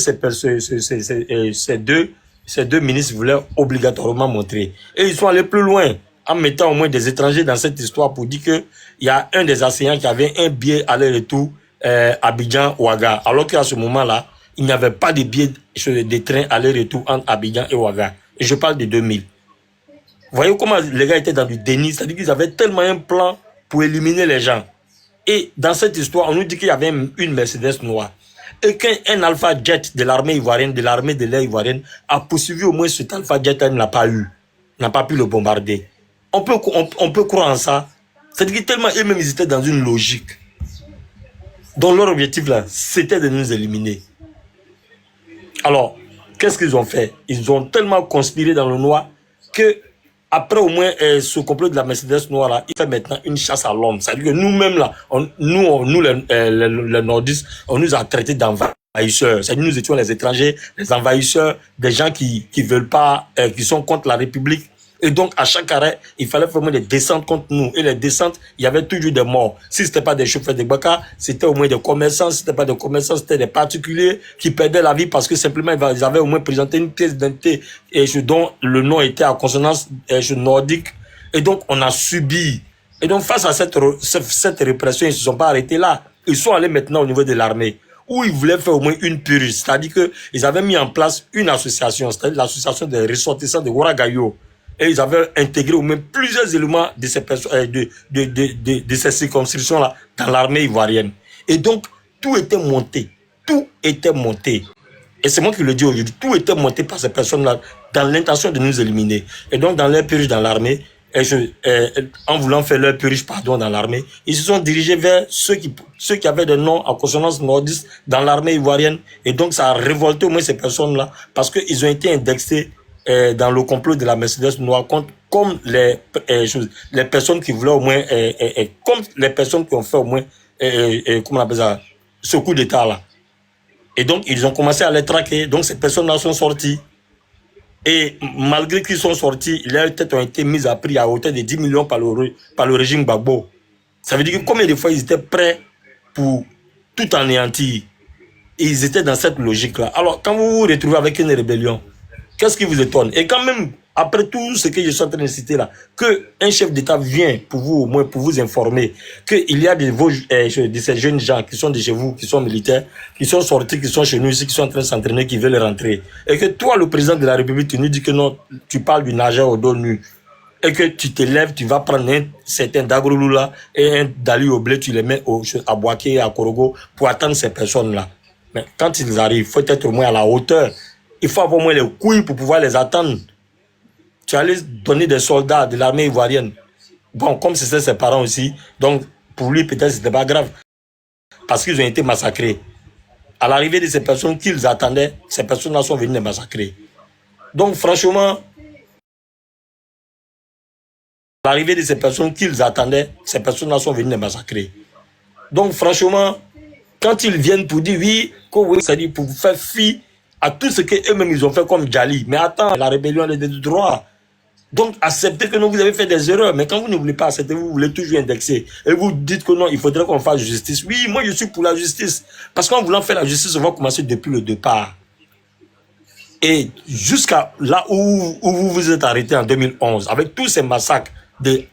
ces deux ministres voulaient obligatoirement montrer. Et ils sont allés plus loin en mettant au moins des étrangers dans cette histoire pour dire que il y a un des enseignants qui avait un billet aller-retour Abidjan-Ouaga. Alors qu'à ce moment-là, il n'y avait pas de billet de train aller-retour entre Abidjan et Ouaga. Et je parle de 2000. Vous voyez comment les gars étaient dans du déni, c'est-à-dire qu'ils avaient tellement un plan pour éliminer les gens. Et dans cette histoire, on nous dit qu'il y avait une Mercedes noire. Et qu'un Alpha Jet de l'armée ivoirienne, de l'armée de l'air ivoirienne, a poursuivi au moins cet Alpha Jet, elle ne l'a pas eu. n'a pas pu le bombarder. On peut croire en ça. C'est-à-dire que tellement eux-mêmes, ils étaient dans une logique. Donc leur objectif là, c'était de nous éliminer. Alors, qu'est-ce qu'ils ont fait? Ils ont tellement conspiré dans le noir que après au moins ce complot de la Mercedes noire là, il fait maintenant une chasse à l'homme. C'est-à-dire que nous-mêmes là, nous les nordistes, on nous a traités d'envahisseurs. C'est-à-dire nous étions les étrangers, les envahisseurs, des gens qui veulent pas, qui sont contre la République. Et donc, à chaque arrêt, il fallait vraiment des descentes contre nous. Et les descentes, il y avait toujours des morts. Si c'était pas des chauffeurs de Baka, c'était au moins des commerçants. Si c'était pas des commerçants, c'était des particuliers qui perdaient la vie parce que simplement, ils avaient au moins présenté une pièce d'identité dont le nom était à consonance nordique. Et donc, on a subi. Et donc, face à cette répression, ils ne se sont pas arrêtés là. Ils sont allés maintenant au niveau de l'armée, où ils voulaient faire au moins une purge. C'est-à-dire qu'ils avaient mis en place une association, c'est-à-dire l'association des ressortissants de Ouaragayo. Et ils avaient intégré au moins plusieurs éléments de ces de ces circonscriptions-là dans l'armée ivoirienne. Et donc, tout était monté. Tout était monté. Et c'est moi qui le dis aujourd'hui. Tout était monté par ces personnes-là dans l'intention de nous éliminer. Et donc, dans leur purge dans l'armée, en voulant faire leur purge, dans l'armée, ils se sont dirigés vers ceux qui avaient des noms à consonance nordiste dans l'armée ivoirienne. Et donc, ça a révolté au moins ces personnes-là parce qu'ils ont été indexés dans le complot de la Mercedes noire comme les personnes qui voulaient au moins comme les personnes qui ont fait au moins comment on appelle ça, ce coup d'état là. Et donc ils ont commencé à les traquer. Donc ces personnes là sont sorties et malgré qu'ils sont sortis, leurs têtes ont été mises à prix à hauteur de 10 millions par le régime Gbagbo. Ça veut dire que combien de fois ils étaient prêts pour tout anéantir. Et ils étaient dans cette logique là. Alors quand vous vous retrouvez avec une rébellion, qu'est-ce qui vous étonne? Et quand même, après tout ce que je suis en train de citer là, qu'un chef d'État vient pour vous, au moins pour vous informer qu'il y a de ces jeunes gens qui sont de chez vous, qui sont militaires, qui sont sortis, qui sont chez nous ici, qui sont en train de s'entraîner, qui veulent rentrer. Et que toi, le président de la République, tu nous dis que non, tu parles du nageur au dos nu. Et que tu te lèves, tu vas prendre un certain Dagroloula et un Dali au blé, tu les mets à Boaké, à Korogo, pour attendre ces personnes-là. Mais quand ils arrivent, il faut être au moins à la hauteur. Il faut avoir au moins les couilles pour pouvoir les attendre. Tu allais donner des soldats de l'armée ivoirienne. Bon, comme c'était ses parents aussi, donc pour lui peut-être c'était pas grave. Parce qu'ils ont été massacrés. À l'arrivée de ces personnes qu'ils attendaient, ces personnes-là sont venues les massacrer. Donc franchement, à l'arrivée de ces personnes qu'ils attendaient, ces personnes-là sont venues les massacrer. Donc franchement, quand ils viennent pour dire oui, c'est-à-dire pour faire fi à tout ce qu'eux-mêmes ils ont fait comme Djali. Mais attends, la rébellion est des droits. Donc acceptez que non, vous avez fait des erreurs. Mais quand vous ne voulez pas accepter, vous voulez toujours indexer. Et vous dites que non, il faudrait qu'on fasse justice. Oui, moi je suis pour la justice. Parce qu'en voulant faire la justice, on va commencer depuis le départ. Et jusqu'à là où vous vous êtes arrêté en 2011, avec tous ces massacres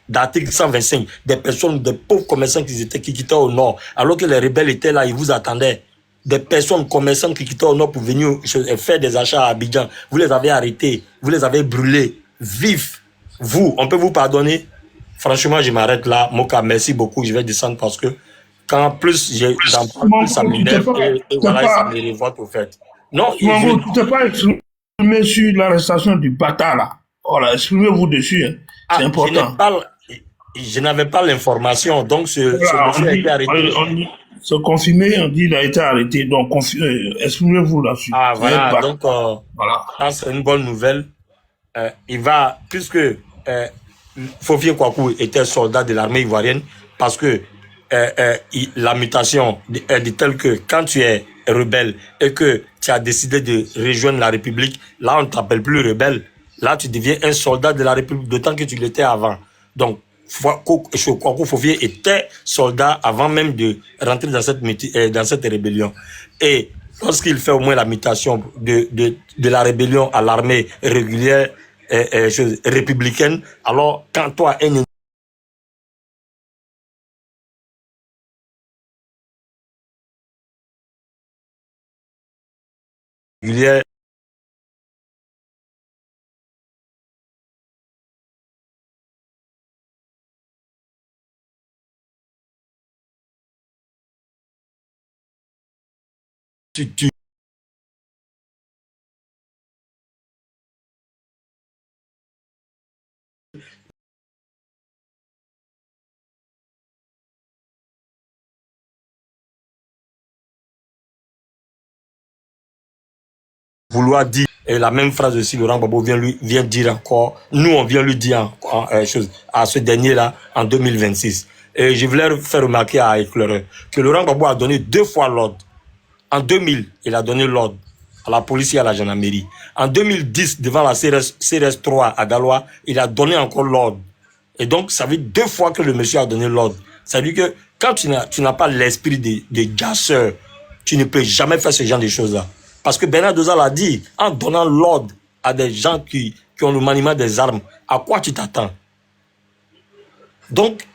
d'article 125, des personnes, des pauvres commerçants qui quittaient au nord, alors que les rebelles étaient là, ils vous attendaient. Des personnes commerçants qui quittaient au nord pour venir faire des achats à Abidjan. Vous les avez arrêtés, vous les avez brûlés, vifs. Vous, on peut vous pardonner? Franchement, je m'arrête là. Moka, merci beaucoup. Je vais descendre parce que quand plus j'en parle, plus ça m'énerve et voilà, ça me révolte au fait. Non, tu t'es pas exprimé sur l'arrestation du Bata là. Voilà, exprimez-vous dessus. Hein. C'est important. Je n'avais pas l'information, donc ce monsieur a été arrêté. C'est confirmé, on dit qu'il a été arrêté, donc exprimez-vous là-dessus. Ah voilà, donc voilà. C'est une bonne nouvelle. Il va, puisque Fofié Kouakou était soldat de l'armée ivoirienne, parce que la mutation est telle que quand tu es rebelle et que tu as décidé de rejoindre la République, là on ne t'appelle plus rebelle, là tu deviens un soldat de la République, d'autant que tu l'étais avant. Donc Kouakou Fofié était soldat avant même de rentrer dans cette rébellion. Et lorsqu'il fait au moins la mutation de la rébellion à l'armée régulière républicaine, alors quand toi un régulière tu vouloir dire et la même phrase aussi, Laurent Gbagbo vient dire encore, nous on vient lui dire à ce dernier-là en 2026. Et je voulais faire remarquer à Éclaireur que Laurent Gbagbo a donné 2 fois l'ordre. En 2000, il a donné l'ordre à la police et à la gendarmerie. En 2010, devant la CRS 3 à Galois, il a donné encore l'ordre. Et donc, ça veut dire 2 fois que le monsieur a donné l'ordre. Ça veut dire que quand tu n'as pas l'esprit de gasseur, tu ne peux jamais faire ce genre de choses-là. Parce que Bernard Doza l'a dit, en donnant l'ordre à des gens qui ont le maniement des armes, à quoi tu t'attends? Donc,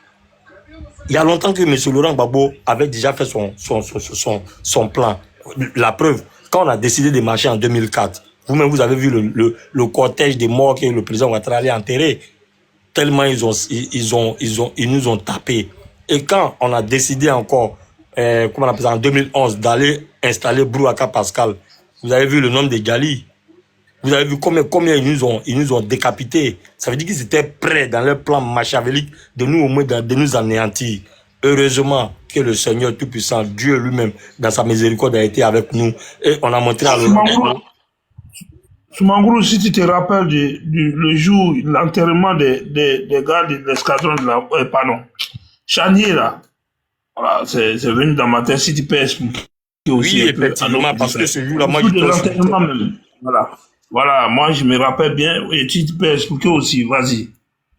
il y a longtemps que M. Laurent Gbagbo avait déjà fait son plan. La preuve, quand on a décidé de marcher en 2004, vous-même vous avez vu le cortège des morts que le président Ouattara allait enterrer. Tellement ils nous ont tapés. Et quand on a décidé encore, comment on appelle ça, en 2011, d'aller installer Bourouaka Pascal, vous avez vu le nombre de Gali. Vous avez vu combien ils nous ont décapités. Ça veut dire qu'ils étaient prêts dans leur plan machiavélique de nous au moins de nous anéantir. Heureusement que le Seigneur Tout-Puissant, Dieu lui-même, dans sa miséricorde, a été avec nous. Et on a montré à Soumangourou, si tu te rappelles le jour, l'enterrement des gars de l'escadron de la... Chanier, là. Voilà, c'est venu dans ma tête. Si tu peux expliquer aussi. Oui, effectivement, parce que ce jour-là, moi, Voilà, moi, je me rappelle bien. Et tu peux expliquer aussi, vas-y.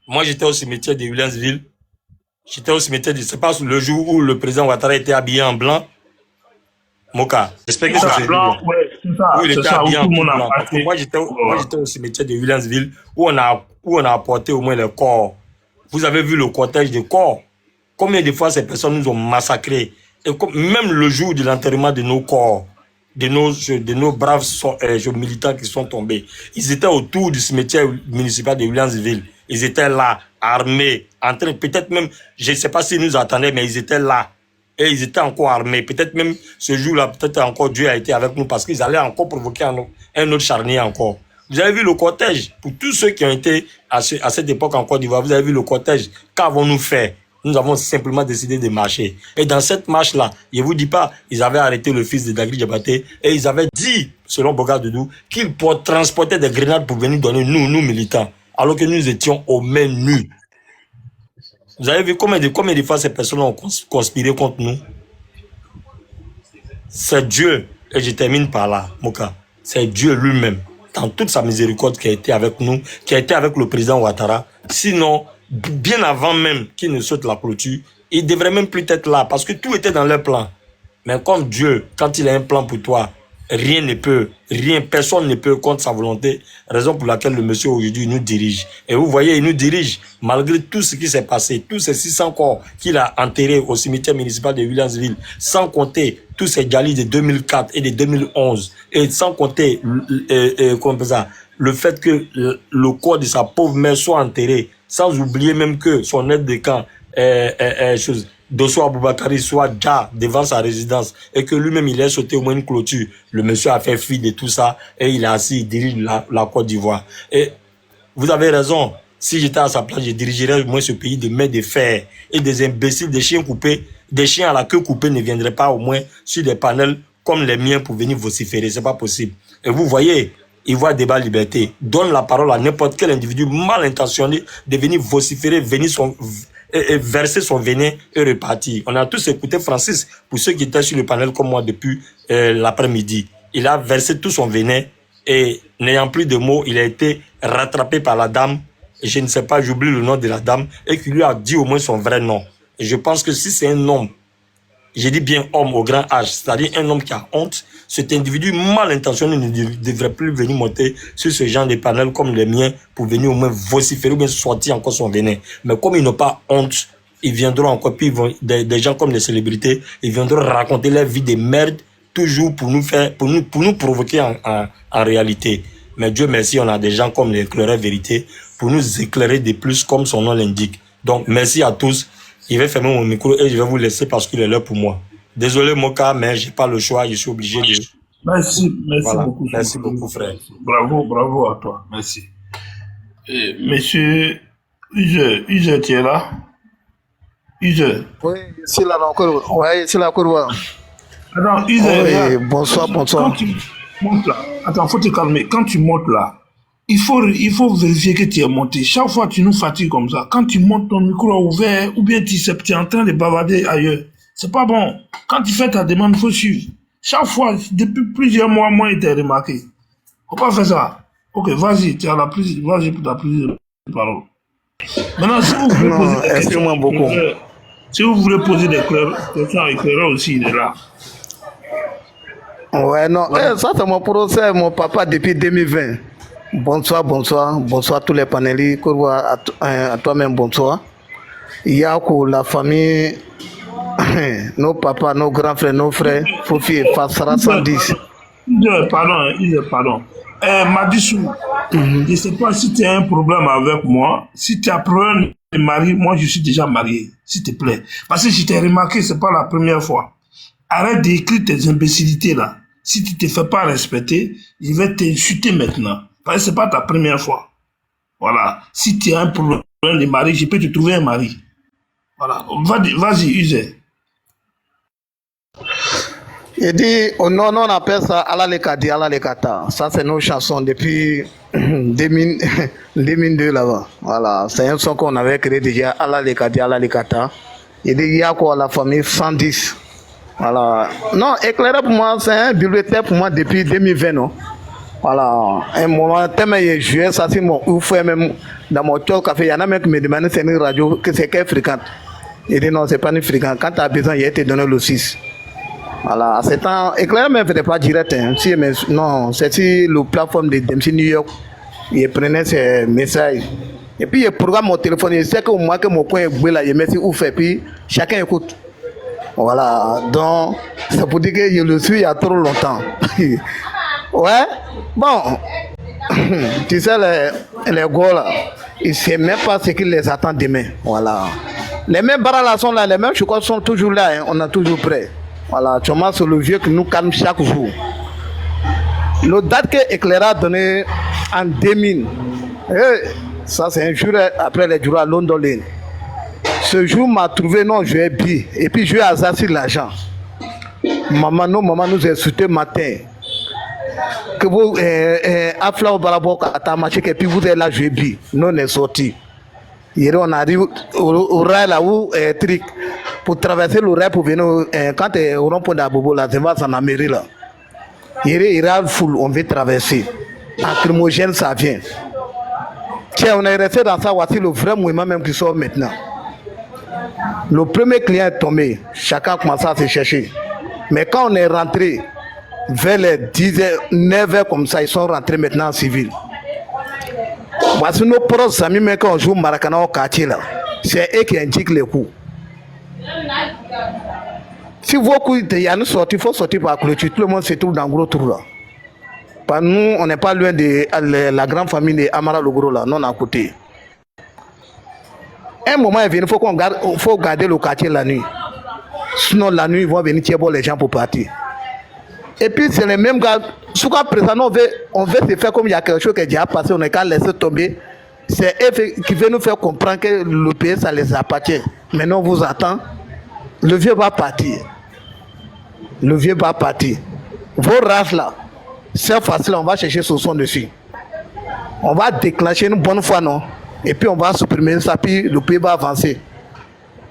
Moi, j'étais au cimetière de Williamsville. C'est pas le jour où le président Ouattara était habillé en blanc. Moka, j'espère que c'est ce jour. Oui, il était habillé en blanc. Moi, j'étais au cimetière de Williamsville où on a apporté au moins le corps. Vous avez vu le cortège de corps. Combien de fois ces personnes nous ont massacrés. Et même le jour de l'enterrement de nos corps, de nos braves militants qui sont tombés, ils étaient autour du cimetière municipal de Williamsville. Ils étaient là, armés, en train, peut-être même, je ne sais pas s'ils nous attendaient, mais ils étaient là. Et ils étaient encore armés. Peut-être même ce jour-là, peut-être encore Dieu a été avec nous parce qu'ils allaient encore provoquer un autre charnier encore. Vous avez vu le cortège. Pour tous ceux qui ont été à cette époque en Côte d'Ivoire, vous avez vu le cortège. Qu'avons-nous fait? Nous avons simplement décidé de marcher. Et dans cette marche-là, je ne vous dis pas, ils avaient arrêté le fils de Dagri Diabaté et ils avaient dit, selon Boga Doudou, qu'ils transportaient des grenades pour venir donner nous militants, alors que nous étions aux mains nues. Vous avez vu combien de fois ces personnes ont conspiré contre nous? C'est Dieu, et je termine par là, Moka, c'est Dieu lui-même, dans toute sa miséricorde, qui a été avec nous, qui a été avec le président Ouattara. Sinon, bien avant même qu'il ne saute la clôture, il ne devrait même plus être là, parce que tout était dans leur plan. Mais comme Dieu, quand il a un plan pour toi, personne ne peut contre sa volonté, raison pour laquelle le monsieur aujourd'hui nous dirige. Et vous voyez, il nous dirige, malgré tout ce qui s'est passé, tous ces 600 corps qu'il a enterrés au cimetière municipal de Williamsville, sans compter tous ces galis de 2004 et de 2011, et sans compter, le fait que le corps de sa pauvre mère soit enterré, sans oublier même que son aide de camp, Dosso Aboubakari soit déjà devant sa résidence et que lui-même il a sauté au moins une clôture. Le monsieur a fait fi de tout ça et il est assis, il dirige la Côte d'Ivoire. Et vous avez raison, si j'étais à sa place, je dirigerais au moins ce pays de main de fer. Et des imbéciles, des chiens coupés, des chiens à la queue coupée ne viendraient pas au moins sur des panels comme les miens pour venir vociférer. C'est pas possible. Et vous voyez, Ivoire Débat Liberté donne la parole à n'importe quel individu mal intentionné de venir vociférer, et verser son venin et repartir. On a tous écouté Francis, pour ceux qui étaient sur le panel comme moi depuis l'après-midi. Il a versé tout son venin et n'ayant plus de mots, il a été rattrapé par la dame. Et je ne sais pas, j'oublie le nom de la dame, et qui lui a dit au moins son vrai nom. Et je pense que si c'est un homme, je dis bien homme au grand H, c'est-à-dire un homme qui a honte, cet individu mal intentionné ne devrait plus venir monter sur ce genre de panel comme les miens pour venir au moins vociférer ou bien sortir encore son venin. Mais comme ils n'ont pas honte, ils viendront encore, puis des gens comme les célébrités, ils viendront raconter leur vie de merde, toujours pour nous provoquer en réalité. Mais Dieu merci, on a des gens comme l'éclaireur vérité pour nous éclairer de plus comme son nom l'indique. Donc merci à tous. Je vais fermer mon micro et je vais vous laisser parce qu'il est là pour moi. Désolé Moka, mais j'ai pas le choix, je suis obligé de... Merci voilà. beaucoup. Merci beaucoup frère. Bravo à toi, merci. Monsieur Use, tu es là? Use. Oui, c'est là encore. Oui, c'est là encore. Attends, Use, Oui, bonsoir, quand bonsoir. tu montes là, attends, faut te calmer. Quand tu montes là, il faut vérifier que tu es monté. Chaque fois, tu nous fatigues comme ça. Quand tu montes, ton micro est ouvert, ou bien tu es en train de bavarder ailleurs. C'est pas bon. Quand tu fais ta demande, il faut suivre. Chaque fois, depuis plusieurs mois, moi, il t'a remarqué. Faut pas faire ça. Ok, vas-y, tu as vas-y pour ta prise de parole. Maintenant, si vous voulez poser Non, des questions, excuse-moi beaucoup. si vous voulez poser des questions à l'éclaireur aussi, il est là. Ouais, non, Voilà. ça c'est mon procès, mon papa depuis 2020. Bonsoir, bonsoir, bonsoir tous les panélistes. À toi-même, bonsoir. Il y a pour la famille, nos papas, nos grands frères, nos frères, Fofi et Fassara 110. Pardon. Madissou, je ne sais pas si tu as un problème avec moi. Si tu as un problème de mari, moi je suis déjà marié, s'il te plaît. Parce que je t'ai remarqué, ce n'est pas la première fois. Arrête d'écrire tes imbécilités là. Si tu ne te fais pas respecter, je vais t'insulter maintenant. Parce que ce n'est pas ta première fois. Voilà. Si tu as un problème de mari, je peux te trouver un mari. Voilà. Vas-y, use. Il dit, oh non, non, on appelle ça Allah le Kadi, Allah le Kata. Ça, c'est nos chansons depuis 2000 2002 là-bas. Voilà, c'est un son qu'on avait créé déjà, Allah le Kadi, Allah le Kata. Il dit, il y a quoi, la famille 110. Voilà. Non, éclairé pour moi, c'est un bibliothèque pour moi depuis 2020, non? Voilà. Un moment, tellement il joué, ça c'est mon ouf, même dans mon café, il y en a même qui me demandent c'est une radio, que c'est quelle fréquente. Il dit non, c'est pas une fréquente. Quand tu as besoin, il va te donner le 6. Voilà, c'est un éclairé, mais ne pas direct. Hein. Si, mais, non, c'est sur la plateforme de DMC New York. Il prenait ses messages. Et puis, il programme mon téléphone. Il sait que moi, que mon coin est brûlé là, il met ouf. Et puis, chacun écoute. Voilà, donc, c'est pour dire que je le suis il y a trop longtemps. Ouais, bon, tu sais, les gars là, ils ne savent même pas ce qui les attend demain. Voilà. Les mêmes barras sont là, les mêmes chocolats sont toujours là, hein. On est toujours prêts. Voilà, sûrement c'est le vieux qui nous calme chaque jour. Le date que Éclaira a donné en 2000, ça c'est un jour après les jours à London Lane. Ce jour m'a trouvé, non, je vais bien. Et puis je vais hasard sur l'argent. Maman nous a soutenu matin. Que vous, Afla au Barabok à Tamachek, et puis vous êtes là, je vais bien. Nous on est sortis. Hier on arrive au rail là où, trick. Pour traverser le rail pour venir, quand tu es au rond-point d'Abobo, là, tu vas en Amérique là. Il y a full, on veut traverser. Lacrymogène, ça vient. Tiens, on est resté dans ça, voici le vrai mouvement même qui sort maintenant. Le premier client est tombé, chacun commence à se chercher. Mais quand on est rentré, vers les 10h, 9h comme ça, ils sont rentrés maintenant en civil. Voici nos proches amis, mais quand on joue Maracana au quartier là, c'est eux qui indiquent les coups. Si vos coups, il y a une sortie, il faut sortir par la clôture. Tout le monde se trouve dans le gros trou là. Par nous, on n'est pas loin de la grande famille de Amara Logoro là, non à côté. Un moment est venu, il faut garder le quartier la nuit. Sinon, la nuit, ils vont venir tirer les gens pour partir. Et puis, c'est les mêmes gars. Jusqu'à présent, on veut se faire comme il y a quelque chose qui est déjà passé, on n'est qu'à laisser tomber. C'est eux qui veulent nous faire comprendre que le pays, ça les appartient. Maintenant, on vous attend. Le vieux va partir. Le vieux va partir. Vos races là, c'est facile, on va chercher ce son dessus. On va déclencher une bonne fois, non? Et puis on va supprimer ça, puis le pays va avancer.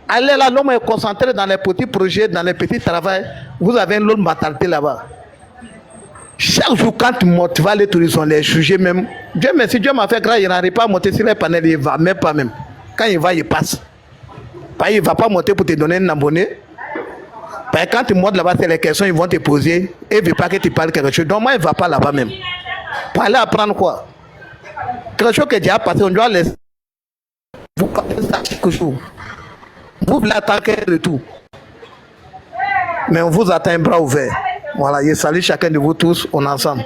Allez là, l'homme est concentré dans les petits projets, dans les petits travaux. Vous avez une autre mentalité là-bas. Chaque jour, quand tu montes, tu vas aller sur les sujets même. Dieu merci, Dieu m'a fait grâce, il n'arrive pas à monter sur les panels, il va même pas même. Quand il va, il passe. Il ne va pas monter pour te donner un abonné. Quand tu montes là-bas, c'est les questions qu'ils vont te poser. Et il ne veut pas que tu parles quelque chose. Donc moi, il ne va pas là-bas même. Parler, apprendre quoi? Quelque chose qui est déjà passé, on doit laisser. Vous parlez ça quelque chose. Vous voulez attendre qu'un retour. Mais on vous attend un bras ouvert. Voilà, je salue chacun de vous tous, on est ensemble.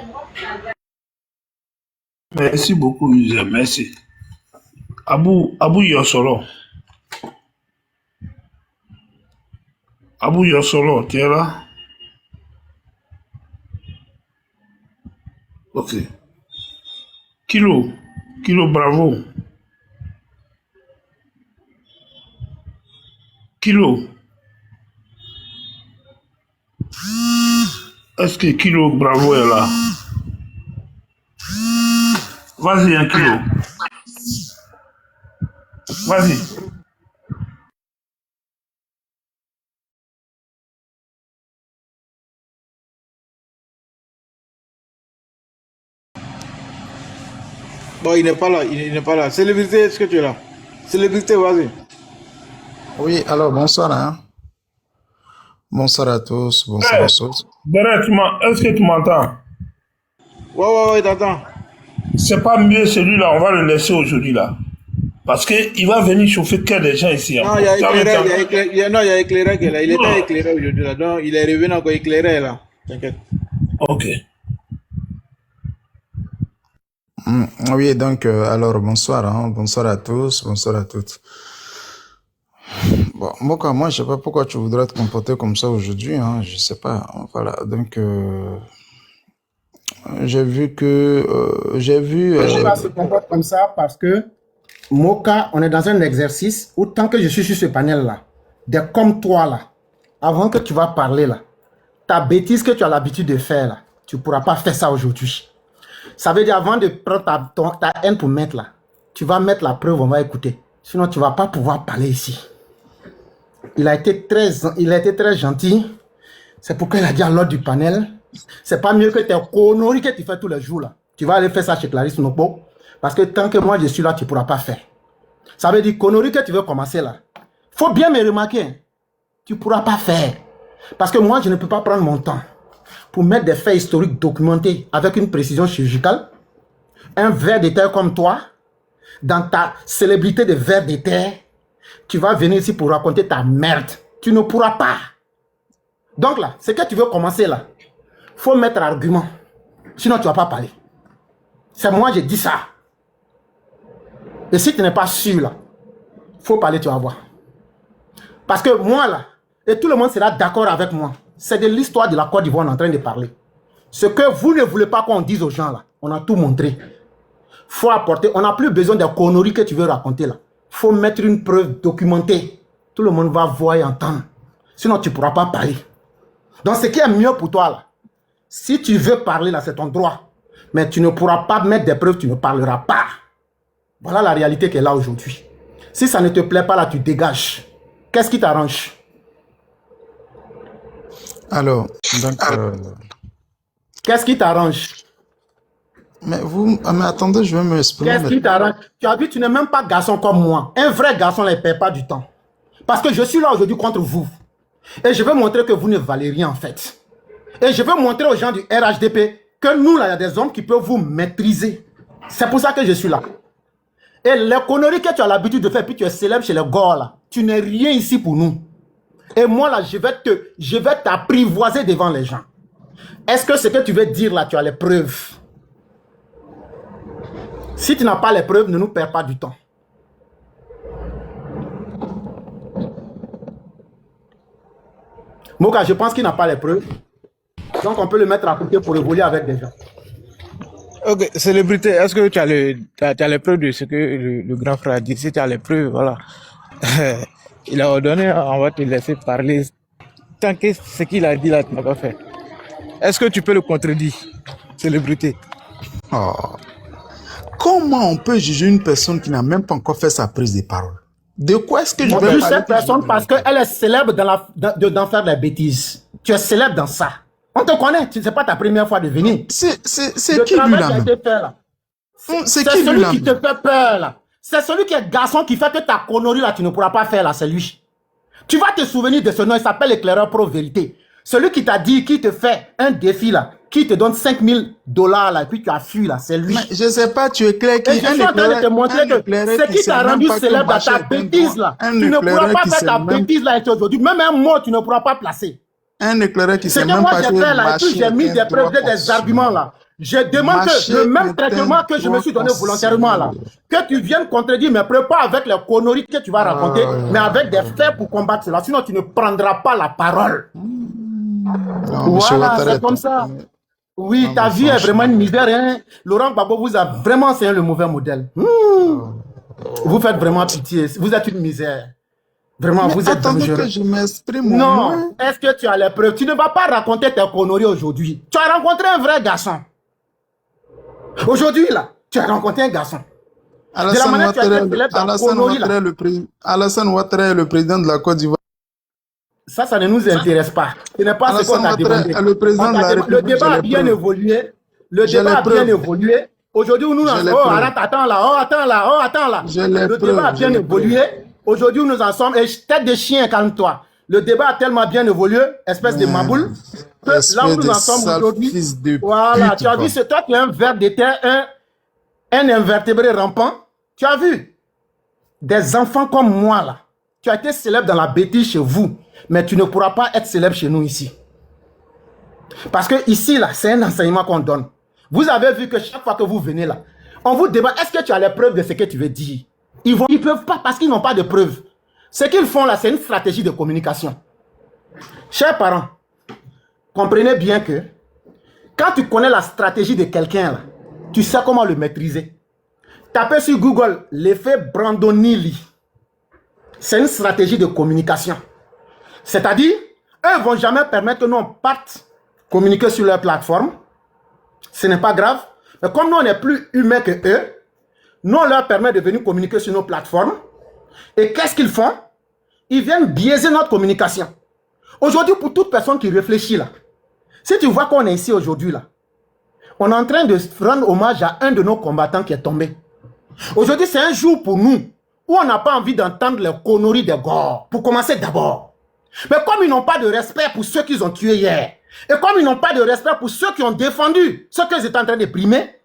Merci beaucoup, User. Merci. Abou Yossolo. Abou Yossolo, tu es là? Ok. Kilo, bravo. Kilo. Est-ce que Kilo Bravo est là? Vas-y, un kilo. Vas-y. Bon, il n'est pas là, il n'est pas là. Célébrité, est-ce que tu es là? Célébrité, vas-y. Oui, alors bonsoir. Hein. Bonsoir à tous. Bonsoir à tous. Beret, est-ce que tu m'entends? Ouais, t'attends. C'est pas mieux celui-là, on va le laisser aujourd'hui là. Parce qu'il va venir chauffer que des gens ici. Non, il y a éclairé qui est là. Il était éclairé aujourd'hui là. Donc, il est revenu encore éclairé là. T'inquiète. Ok. Oui, donc, alors bonsoir. Hein. Bonsoir à tous. Bonsoir à toutes. Bon, moi, je sais pas pourquoi tu voudrais te comporter comme ça aujourd'hui. Hein. Je sais pas. Voilà. Donc, j'ai vu que... Je pas se comporte comme ça parce que Moka, on est dans un exercice où tant que je suis sur ce panel-là, des comme toi là, avant que tu vas parler là, ta bêtise que tu as l'habitude de faire là, tu ne pourras pas faire ça aujourd'hui. Ça veut dire avant de prendre ta haine pour mettre là, tu vas mettre la preuve, on va écouter. Sinon, tu ne vas pas pouvoir parler ici. Il a été très gentil. C'est pourquoi il a dit à l'ordre du panel, c'est pas mieux que tes conneries que tu fais tous les jours là. Tu vas aller faire ça chez Clarisse Nopo. Parce que tant que moi je suis là, tu ne pourras pas faire. Ça veut dire conneries que tu veux commencer là. Faut bien me remarquer. Hein. Tu ne pourras pas faire. Parce que moi, je ne peux pas prendre mon temps pour mettre des faits historiques documentés avec une précision chirurgicale. Un ver de terre comme toi, dans ta célébrité de ver de terre, tu vas venir ici pour raconter ta merde. Tu ne pourras pas. Donc là, ce que tu veux commencer là, faut mettre argument. Sinon, tu ne vas pas parler. C'est moi, j'ai dit ça. Et si tu n'es pas sûr là, faut parler, tu vas voir. Parce que moi là, et tout le monde sera d'accord avec moi, c'est de l'histoire de la Côte d'Ivoire on est en train de parler. Ce que vous ne voulez pas qu'on dise aux gens là, on a tout montré. Faut apporter, on n'a plus besoin des conneries que tu veux raconter là. Faut mettre une preuve documentée. Tout le monde va voir et entendre. Sinon, tu ne pourras pas parler. Donc, ce qui est mieux pour toi là, si tu veux parler là, c'est ton droit. Mais tu ne pourras pas mettre des preuves, tu ne parleras pas. Voilà la réalité qui est là aujourd'hui. Si ça ne te plaît pas là, tu dégages. Qu'est-ce qui t'arrange? Alors, donc... Qu'est-ce qui t'arrange? Mais attendez, je vais me exprimer. Qu'est-ce qui t'arrange? Tu as vu, tu n'es même pas garçon comme moi. Un vrai garçon ne perd pas du temps. Parce que je suis là aujourd'hui contre vous. Et je veux montrer que vous ne valez rien en fait. Et je veux montrer aux gens du RHDP que nous, là, il y a des hommes qui peuvent vous maîtriser. C'est pour ça que je suis là. Et les conneries que tu as l'habitude de faire, puis tu es célèbre chez les gars, là, tu n'es rien ici pour nous. Et moi, là, je vais t'apprivoiser devant les gens. Est-ce que ce que tu veux dire, là, tu as les preuves? Si tu n'as pas les preuves, ne nous perds pas du temps. Moka, je pense qu'il n'a pas les preuves. Donc, on peut le mettre à côté pour évoluer avec des gens. Ok, célébrité, est-ce que tu as les preuves de ce que le grand frère a dit? Si tu as les preuves, voilà. Il a ordonné, on va te laisser parler. Tant que ce qu'il a dit là, tu n'as pas fait. Est-ce que tu peux le contredire, célébrité? Oh. Comment on peut juger une personne qui n'a même pas encore fait sa prise de parole? De quoi est-ce que je vais parler? Cette personne parce qu'elle est célèbre d'en faire des bêtises. Tu es célèbre dans ça. On te connaît, ce n'est pas ta première fois de venir. C'est qui lui là même? C'est qui celui qui te fait peur là. C'est celui qui est garçon qui fait que ta connerie là, tu ne pourras pas faire là, c'est lui. Tu vas te souvenir de ce nom, il s'appelle l'éclaireur pro-vérité. Celui qui t'a dit, qui te fait un défi là, qui te donne $5000 là, et puis tu as fui là, c'est lui. Mais je ne sais pas, tu es clair qui... Et je suis en train de te montrer que ce qui t'a rendu célèbre dans ta bêtise là, tu ne pourras pas faire ta bêtise là aujourd'hui. Même un mot, tu ne pourras pas placer. Un éclaireur qui sait même pas que moi j'ai fait là, et puis j'ai mis des preuves, des arguments là. Je demande que le même traitement que je me suis donné volontairement là, que tu viennes contredire mes preuves, pas avec les conneries que tu vas raconter, mais avec des faits pour combattre cela. Sinon, tu ne prendras pas la parole. Non, voilà, c'est comme ça. Oui, non, ta vie est vraiment une misère. Hein? Laurent Gbagbo vous a vraiment enseigné le mauvais modèle. Vous faites vraiment pitié. Vous êtes une misère. Vraiment, Mais vous êtes attendez dangereux. que je m'exprime au moins. Non, est-ce que tu as les preuves? Tu ne vas pas raconter tes conneries aujourd'hui. Tu as rencontré un vrai garçon. Aujourd'hui, là, tu as rencontré un garçon. De la Alassane manière que tu as été Ouattara, célèbre dans Alassane conneries, là. Ouattara, Alassane Ouattara est le président de la Côte d'Ivoire. Ça ne nous intéresse pas. Ce n'est pas ce qu'on Alassane t'a Ouattara demandé. est le président de la Le République. débat a J'ai les bien preuves. évolué. Le J'ai débat les a bien preuves. évolué. Aujourd'hui, nous J'ai les oh, preuves. arrête, attends là, oh, attends là, oh, attends là. J'ai les Le débat a preuves. bien J'ai les évolué. preuves. Aujourd'hui, nous en sommes. Et tête de chien, calme-toi. Le débat a tellement bien évolué, espèce de maboule, que là où Espèce nous de en sommes sale aujourd'hui. fils de Voilà, pute, tu as va. vu, c'est toi qui es un ver de terre, un invertébré rampant. Tu as vu des enfants comme moi là. Tu as été célèbre dans la bêtise chez vous, mais tu ne pourras pas être célèbre chez nous ici. Parce que ici là, c'est un enseignement qu'on donne. Vous avez vu que chaque fois que vous venez là, on vous demande, est-ce que tu as les preuves de ce que tu veux dire? Ils ne peuvent pas parce qu'ils n'ont pas de preuves. Ce qu'ils font là, c'est une stratégie de communication. Chers parents, comprenez bien que quand tu connais la stratégie de quelqu'un là, tu sais comment le maîtriser. Tapez sur Google l'effet Brandonilli. C'est une stratégie de communication. C'est-à-dire, eux ne vont jamais permettre que nous on parte communiquer sur leur plateforme. Ce n'est pas grave. Mais comme nous, on est plus humains que eux, nous, on leur permet de venir communiquer sur nos plateformes. Et qu'est-ce qu'ils font? Ils viennent biaiser notre communication. Aujourd'hui, pour toute personne qui réfléchit là, si tu vois qu'on est ici aujourd'hui là, on est en train de rendre hommage à un de nos combattants qui est tombé. Aujourd'hui, c'est un jour pour nous où on n'a pas envie d'entendre les conneries des gars. Pour commencer d'abord. Mais comme ils n'ont pas de respect pour ceux qu'ils ont tués hier, et comme ils n'ont pas de respect pour ceux qui ont défendu ce qu'ils étaient en train de primer,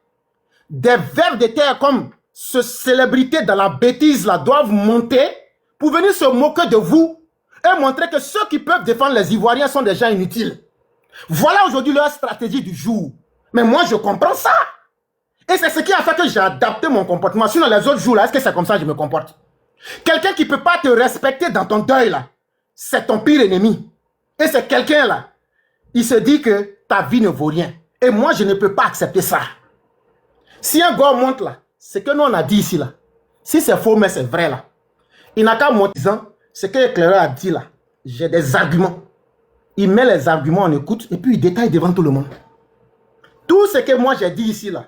des vers de terre comme ce célébrité dans la bêtise là doivent monter pour venir se moquer de vous et montrer que ceux qui peuvent défendre les Ivoiriens sont des gens inutiles. Voilà aujourd'hui leur stratégie du jour. Mais moi, je comprends ça. Et c'est ce qui a fait que j'ai adapté mon comportement. Sinon, les autres jours là, est-ce que c'est comme ça que je me comporte? Quelqu'un qui ne peut pas te respecter dans ton deuil là, c'est ton pire ennemi. Et c'est quelqu'un là, il se dit que ta vie ne vaut rien. Et moi, je ne peux pas accepter ça. Si un gars monte là, ce que nous on a dit ici là, si c'est faux mais c'est vrai là, il n'a qu'à monter disant, ce que l'éclaireur a dit là, j'ai des arguments. Il met les arguments en écoute et puis il détaille devant tout le monde. Tout ce que moi j'ai dit ici là,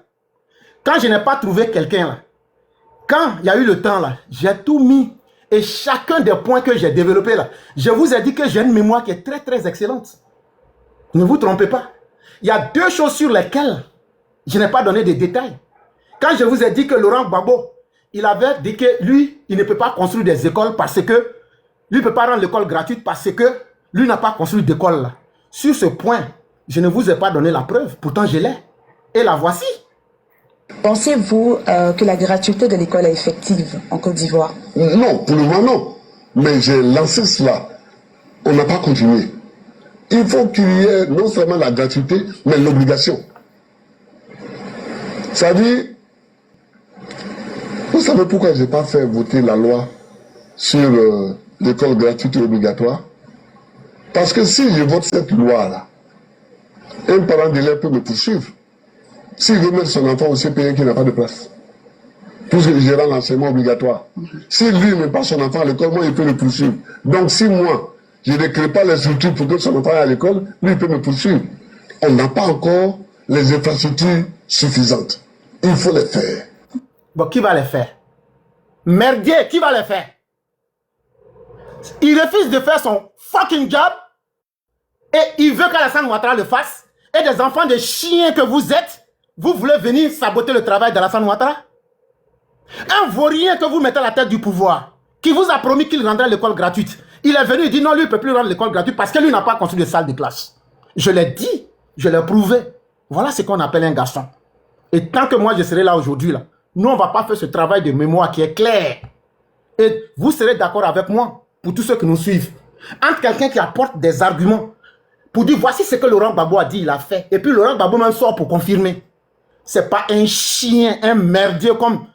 quand je n'ai pas trouvé quelqu'un là, quand il y a eu le temps là, j'ai tout mis. Et chacun des points que j'ai développés là, je vous ai dit que j'ai une mémoire qui est très très excellente. Ne vous trompez pas. Il y a deux choses sur lesquelles je n'ai pas donné de détails. Quand je vous ai dit que Laurent Gbagbo, il avait dit que lui, il ne peut pas construire des écoles parce que lui ne peut pas rendre l'école gratuite parce que lui n'a pas construit d'école là. Sur ce point, je ne vous ai pas donné la preuve. Pourtant, je l'ai. Et la voici. Pensez-vous que la gratuité de l'école est effective en Côte d'Ivoire? Non, pour le moment non. Mais j'ai lancé cela. On n'a pas continué. Il faut qu'il y ait non seulement la gratuité, mais l'obligation. Ça dit, vous savez pourquoi je n'ai pas fait voter la loi sur l'école gratuite et obligatoire? Parce que si je vote cette loi-là, un parent d'élève peut me poursuivre. S'il veut mettre son enfant au CPE qui n'a pas de place, puisque je rends l'enseignement obligatoire. Si lui ne met pas son enfant à l'école, moi, il peut le poursuivre. Donc, si moi, je ne crée pas les structures pour que son enfant aille à l'école, lui, il peut me poursuivre. On n'a pas encore les infrastructures suffisantes. Il faut les faire. Bon, qui va les faire? Merdier, qui va les faire? Il refuse de faire son fucking job et il veut qu'Alassane Ouattara le fasse. Et des enfants de chiens que vous êtes, vous voulez venir saboter le travail d'Alassane Ouattara? Un vaurien que vous mettez à la tête du pouvoir, qui vous a promis qu'il rendrait l'école gratuite. Il est venu, il dit non, lui, il ne peut plus rendre l'école gratuite parce que lui n'a pas construit de salle de classe. Je l'ai dit, je l'ai prouvé. Voilà ce qu'on appelle un garçon. Et tant que moi, je serai là aujourd'hui, là, nous, on ne va pas faire ce travail de mémoire qui est clair. Et vous serez d'accord avec moi, pour tous ceux qui nous suivent. Entre quelqu'un qui apporte des arguments pour dire voici ce que Laurent Gbagbo a dit, il a fait. Et puis Laurent Gbagbo même sort pour confirmer. C'est pas un chien, un merdier comme...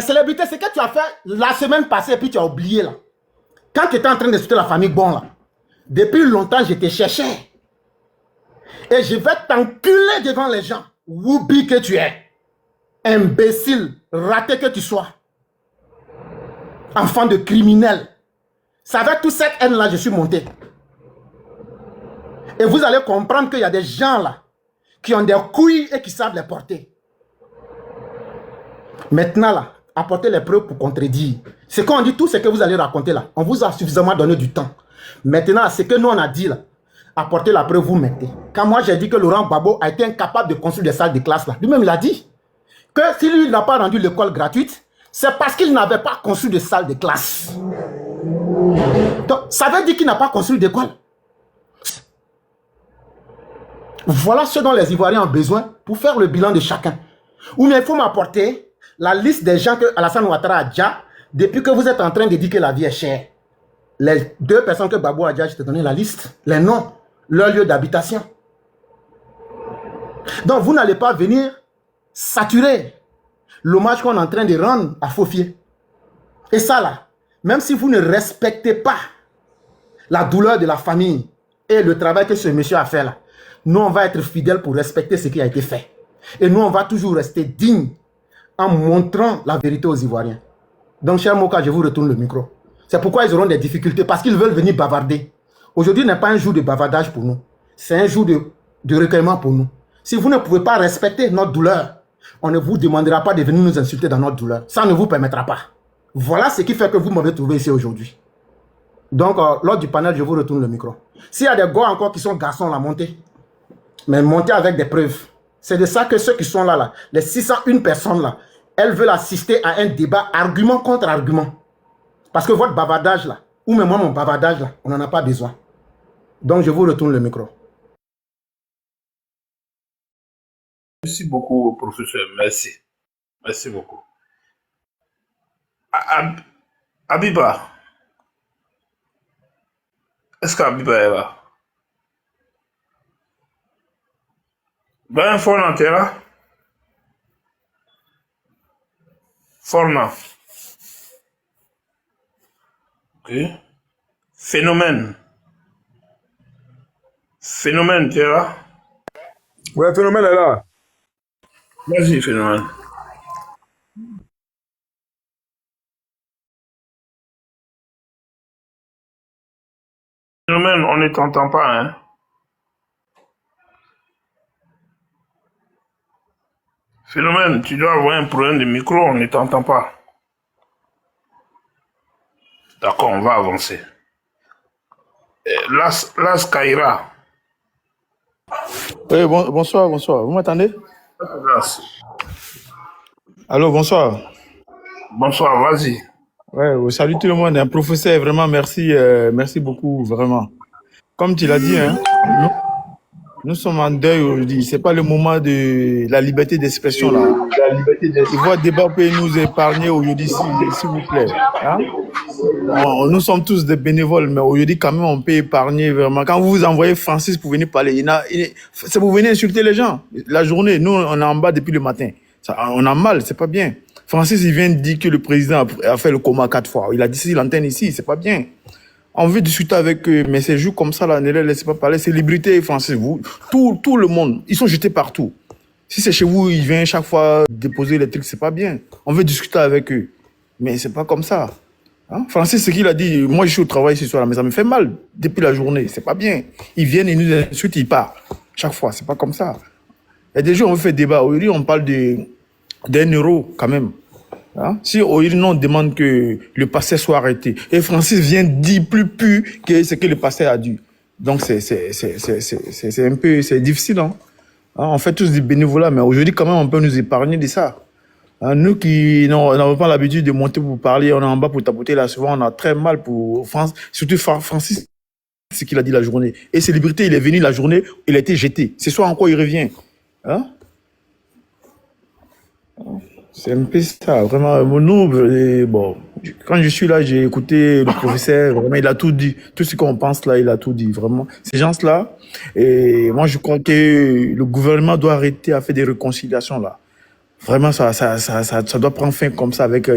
célébrité, c'est que tu as fait la semaine passée et puis tu as oublié là. Quand tu étais en train de sauter la famille Bon là, depuis longtemps je te cherchais. Et je vais t'enculer devant les gens. Woubi que tu es. Imbécile, raté que tu sois. Enfant de criminel. C'est avec toute cette haine-là que je suis monté. Et vous allez comprendre qu'il y a des gens là qui ont des couilles et qui savent les porter. Maintenant là, apportez les preuves pour contredire. Ce qu'on dit, tout ce que vous allez raconter là, on vous a suffisamment donné du temps. Maintenant, ce que nous on a dit là, apportez la preuve, vous mettez. Quand moi j'ai dit que Laurent Gbagbo a été incapable de construire des salles de classe là, lui-même il a dit que si lui n'a pas rendu l'école gratuite, c'est parce qu'il n'avait pas construit de salles de classe. Donc, ça veut dire qu'il n'a pas construit d'école. Voilà ce dont les Ivoiriens ont besoin pour faire le bilan de chacun. Ou bien il faut m'apporter la liste des gens que Alassane Ouattara a déjà, depuis que vous êtes en train de dire que la vie est chère. Les 2 personnes que Babou a déjà, je t'ai donné la liste, les noms, leur lieu d'habitation. Donc vous n'allez pas venir saturer l'hommage qu'on est en train de rendre à Fofié. Et ça là, même si vous ne respectez pas la douleur de la famille et le travail que ce monsieur a fait là, nous on va être fidèles pour respecter ce qui a été fait. Et nous on va toujours rester dignes en montrant la vérité aux Ivoiriens. Donc cher Moka, je vous retourne le micro. C'est pourquoi ils auront des difficultés, parce qu'ils veulent venir bavarder. Aujourd'hui n'est pas un jour de bavardage pour nous. C'est un jour de recueillement pour nous. Si vous ne pouvez pas respecter notre douleur, on ne vous demandera pas de venir nous insulter dans notre douleur. Ça ne vous permettra pas. Voilà ce qui fait que vous m'avez trouvé ici aujourd'hui. Donc, lors du panel, je vous retourne le micro. S'il y a des gars encore qui sont garçons, là, montez. Mais montez avec des preuves. C'est de ça que ceux qui sont là, les 601 personnes là, elles veulent assister à un débat argument contre argument. Parce que votre bavardage là, ou même moi mon bavardage là, on n'en a pas besoin. Donc je vous retourne le micro. Merci beaucoup, professeur. Merci. Merci beaucoup. Abiba. Est-ce qu'Abiba est là? Ben, Forna, t'es là? Forna. Ok. Phénomène. Phénomène, t'es là? Ouais, Phénomène est là. Vas-y, Phénomène. Phénomène, on ne t'entend pas, hein? Phénomène, tu dois avoir un problème de micro, on ne t'entend pas. D'accord, on va avancer. Las Kaira. Oui, bonsoir, bonsoir. Vous m'entendez? Las. Allô, bonsoir. Bonsoir, vas-y. Ouais, salut tout le monde. Un professeur, vraiment, merci, merci beaucoup, vraiment. Comme tu l'as dit, hein, nous sommes en deuil aujourd'hui. C'est pas le moment de la liberté d'expression là. Votre débat peut nous épargner aujourd'hui, s'il vous plaît. Hein? Nous sommes tous des bénévoles, mais aujourd'hui quand même on peut épargner vraiment. Quand vous envoyez Francis pour venir parler, c'est pour venir insulter les gens. La journée, nous on est en bas depuis le matin. On a mal, c'est pas bien. Francis il vient de dire que le président a fait le coma 4 fois. Il a dit l'antenne ici, c'est pas bien. On veut discuter avec eux, mais ces jours comme ça, là, ne les laissez pas parler. C'est liberté, Francis. Tout le monde, ils sont jetés partout. Si c'est chez vous, ils viennent chaque fois déposer les trucs, c'est pas bien. On veut discuter avec eux. Mais c'est pas comme ça. Hein? Francis, ce qu'il a dit, moi je suis au travail ce soir, mais ça me fait mal depuis la journée. C'est pas bien. Ils viennent, ils nous insultent, ils partent. Chaque fois, c'est pas comme ça. Il y a des jours, on fait débat. Aujourd'hui, on parle d'un euro quand même. Hein? Si aujourd'hui, on demande que le pasteur soit arrêté, et Francis vient dire plus que ce que le pasteur a dit. Donc, c'est un peu, c'est difficile, hein? On fait tous du bénévolat, mais aujourd'hui, quand même, on peut nous épargner de ça. Hein? Nous qui n'avons pas l'habitude de monter pour parler, on est en bas pour tapoter, là, souvent, on a très mal pour surtout Francis, ce qu'il a dit la journée. Et ses libertés, il est venu la journée, il a été jeté. Ce soir encore, il revient. Hein? C'est un peu ça, vraiment. Nous, bon, quand je suis là, j'ai écouté le professeur, vraiment, il a tout dit. Tout ce qu'on pense là, il a tout dit, vraiment. Ces gens-là, et moi, je crois que le gouvernement doit arrêter à faire des réconciliations là. Vraiment, ça doit prendre fin comme ça avec,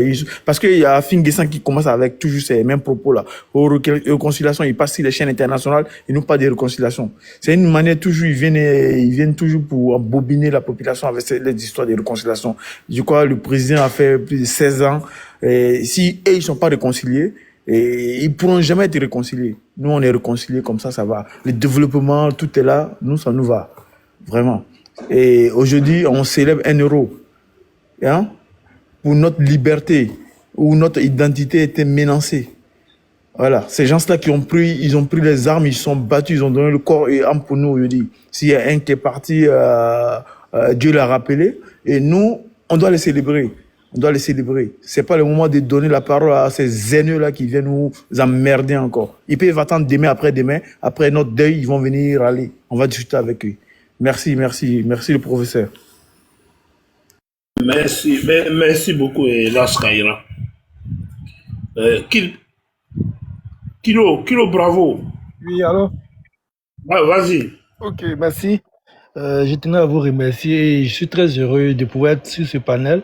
parce qu'il y a Finguessan qui commence avec toujours ces mêmes propos là. Aux réconciliations, il passe sur les chaînes internationales et nous pas des réconciliations. C'est une manière toujours, ils viennent toujours pour embobiner la population avec les histoires de réconciliation. Je crois, le président a fait plus de 16 ans, et si ils sont pas réconciliés, Et ils pourront jamais être réconciliés. Nous, on est réconciliés comme ça va. Le développement, tout est là. Nous, ça nous va. Vraiment. Et aujourd'hui, on célèbre 1 euro. Hein, pour notre liberté, où notre identité était menacée. Voilà. Ces gens-là ils ont pris les armes, ils se sont battus, ils ont donné le corps et âme pour nous, je dis. S'il y a un qui est parti, Dieu l'a rappelé. Et nous, on doit les célébrer. On doit les célébrer. C'est pas le moment de donner la parole à ces haineux-là qui viennent nous emmerder encore. Ils peuvent attendre demain, après notre deuil, ils vont venir aller. On va discuter avec eux. Merci le professeur. Merci beaucoup, Las Kaira. Kilo, bravo. Oui, alors? Ouais, vas-y. Ok, merci. Je tenais à vous remercier. Je suis très heureux de pouvoir être sur ce panel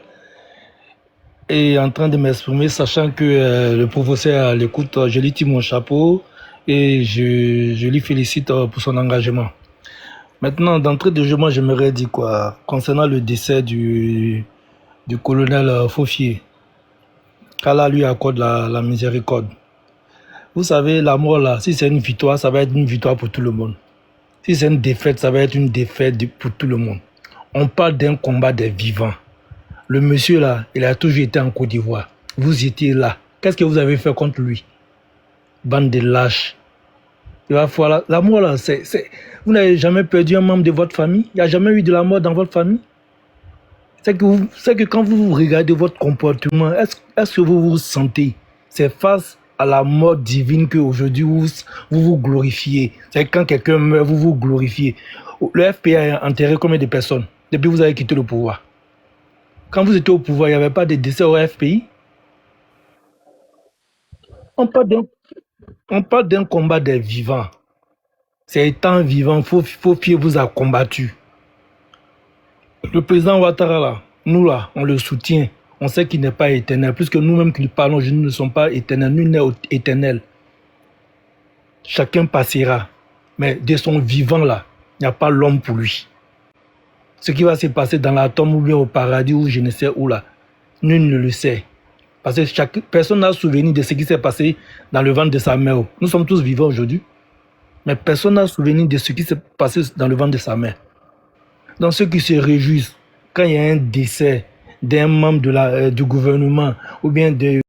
et en train de m'exprimer, sachant que le professeur à l'écoute, je lui tire mon chapeau et je lui félicite pour son engagement. Maintenant, d'entrée de jeu, moi, j'aimerais dire quoi concernant le décès du colonel Faufier, qu'Allah lui accorde la miséricorde. Vous savez, la mort là, si c'est une victoire, ça va être une victoire pour tout le monde. Si c'est une défaite, ça va être une défaite pour tout le monde. On parle d'un combat des vivants. Le monsieur là, il a toujours été en Côte d'Ivoire. Vous étiez là. Qu'est-ce que vous avez fait contre lui? Bande de lâches. Il va falloir la mort là, vous n'avez jamais perdu un membre de votre famille? Il n'y a jamais eu de la mort dans votre famille? C'est que quand vous regardez votre comportement, est-ce que vous vous sentez? C'est face à la mort divine qu'aujourd'hui vous vous glorifiez. C'est quand quelqu'un meurt, vous vous glorifiez. Le FPA a enterré combien de personnes depuis que vous avez quitté le pouvoir? Quand vous étiez au pouvoir, il n'y avait pas de décès au FPI? On parle d'un combat des vivants. C'est étant vivant, Faufier vous a combattu. Le président Ouattara, là, nous là, on le soutient. On sait qu'il n'est pas éternel. Puisque nous-mêmes qui parlons, nous ne sommes pas éternels. Nul n'est éternel. Chacun passera. Mais de son vivant là, il n'y a pas l'homme pour lui. Ce qui va se passer dans la tombe ou bien au paradis ou je ne sais où là, nul ne le sait. Parce que personne n'a souvenir de ce qui s'est passé dans le ventre de sa mère. Nous sommes tous vivants aujourd'hui. Mais personne n'a souvenir de ce qui s'est passé dans le ventre de sa mère. Donc ceux qui se réjouissent quand il y a un décès d'un membre du gouvernement ou bien de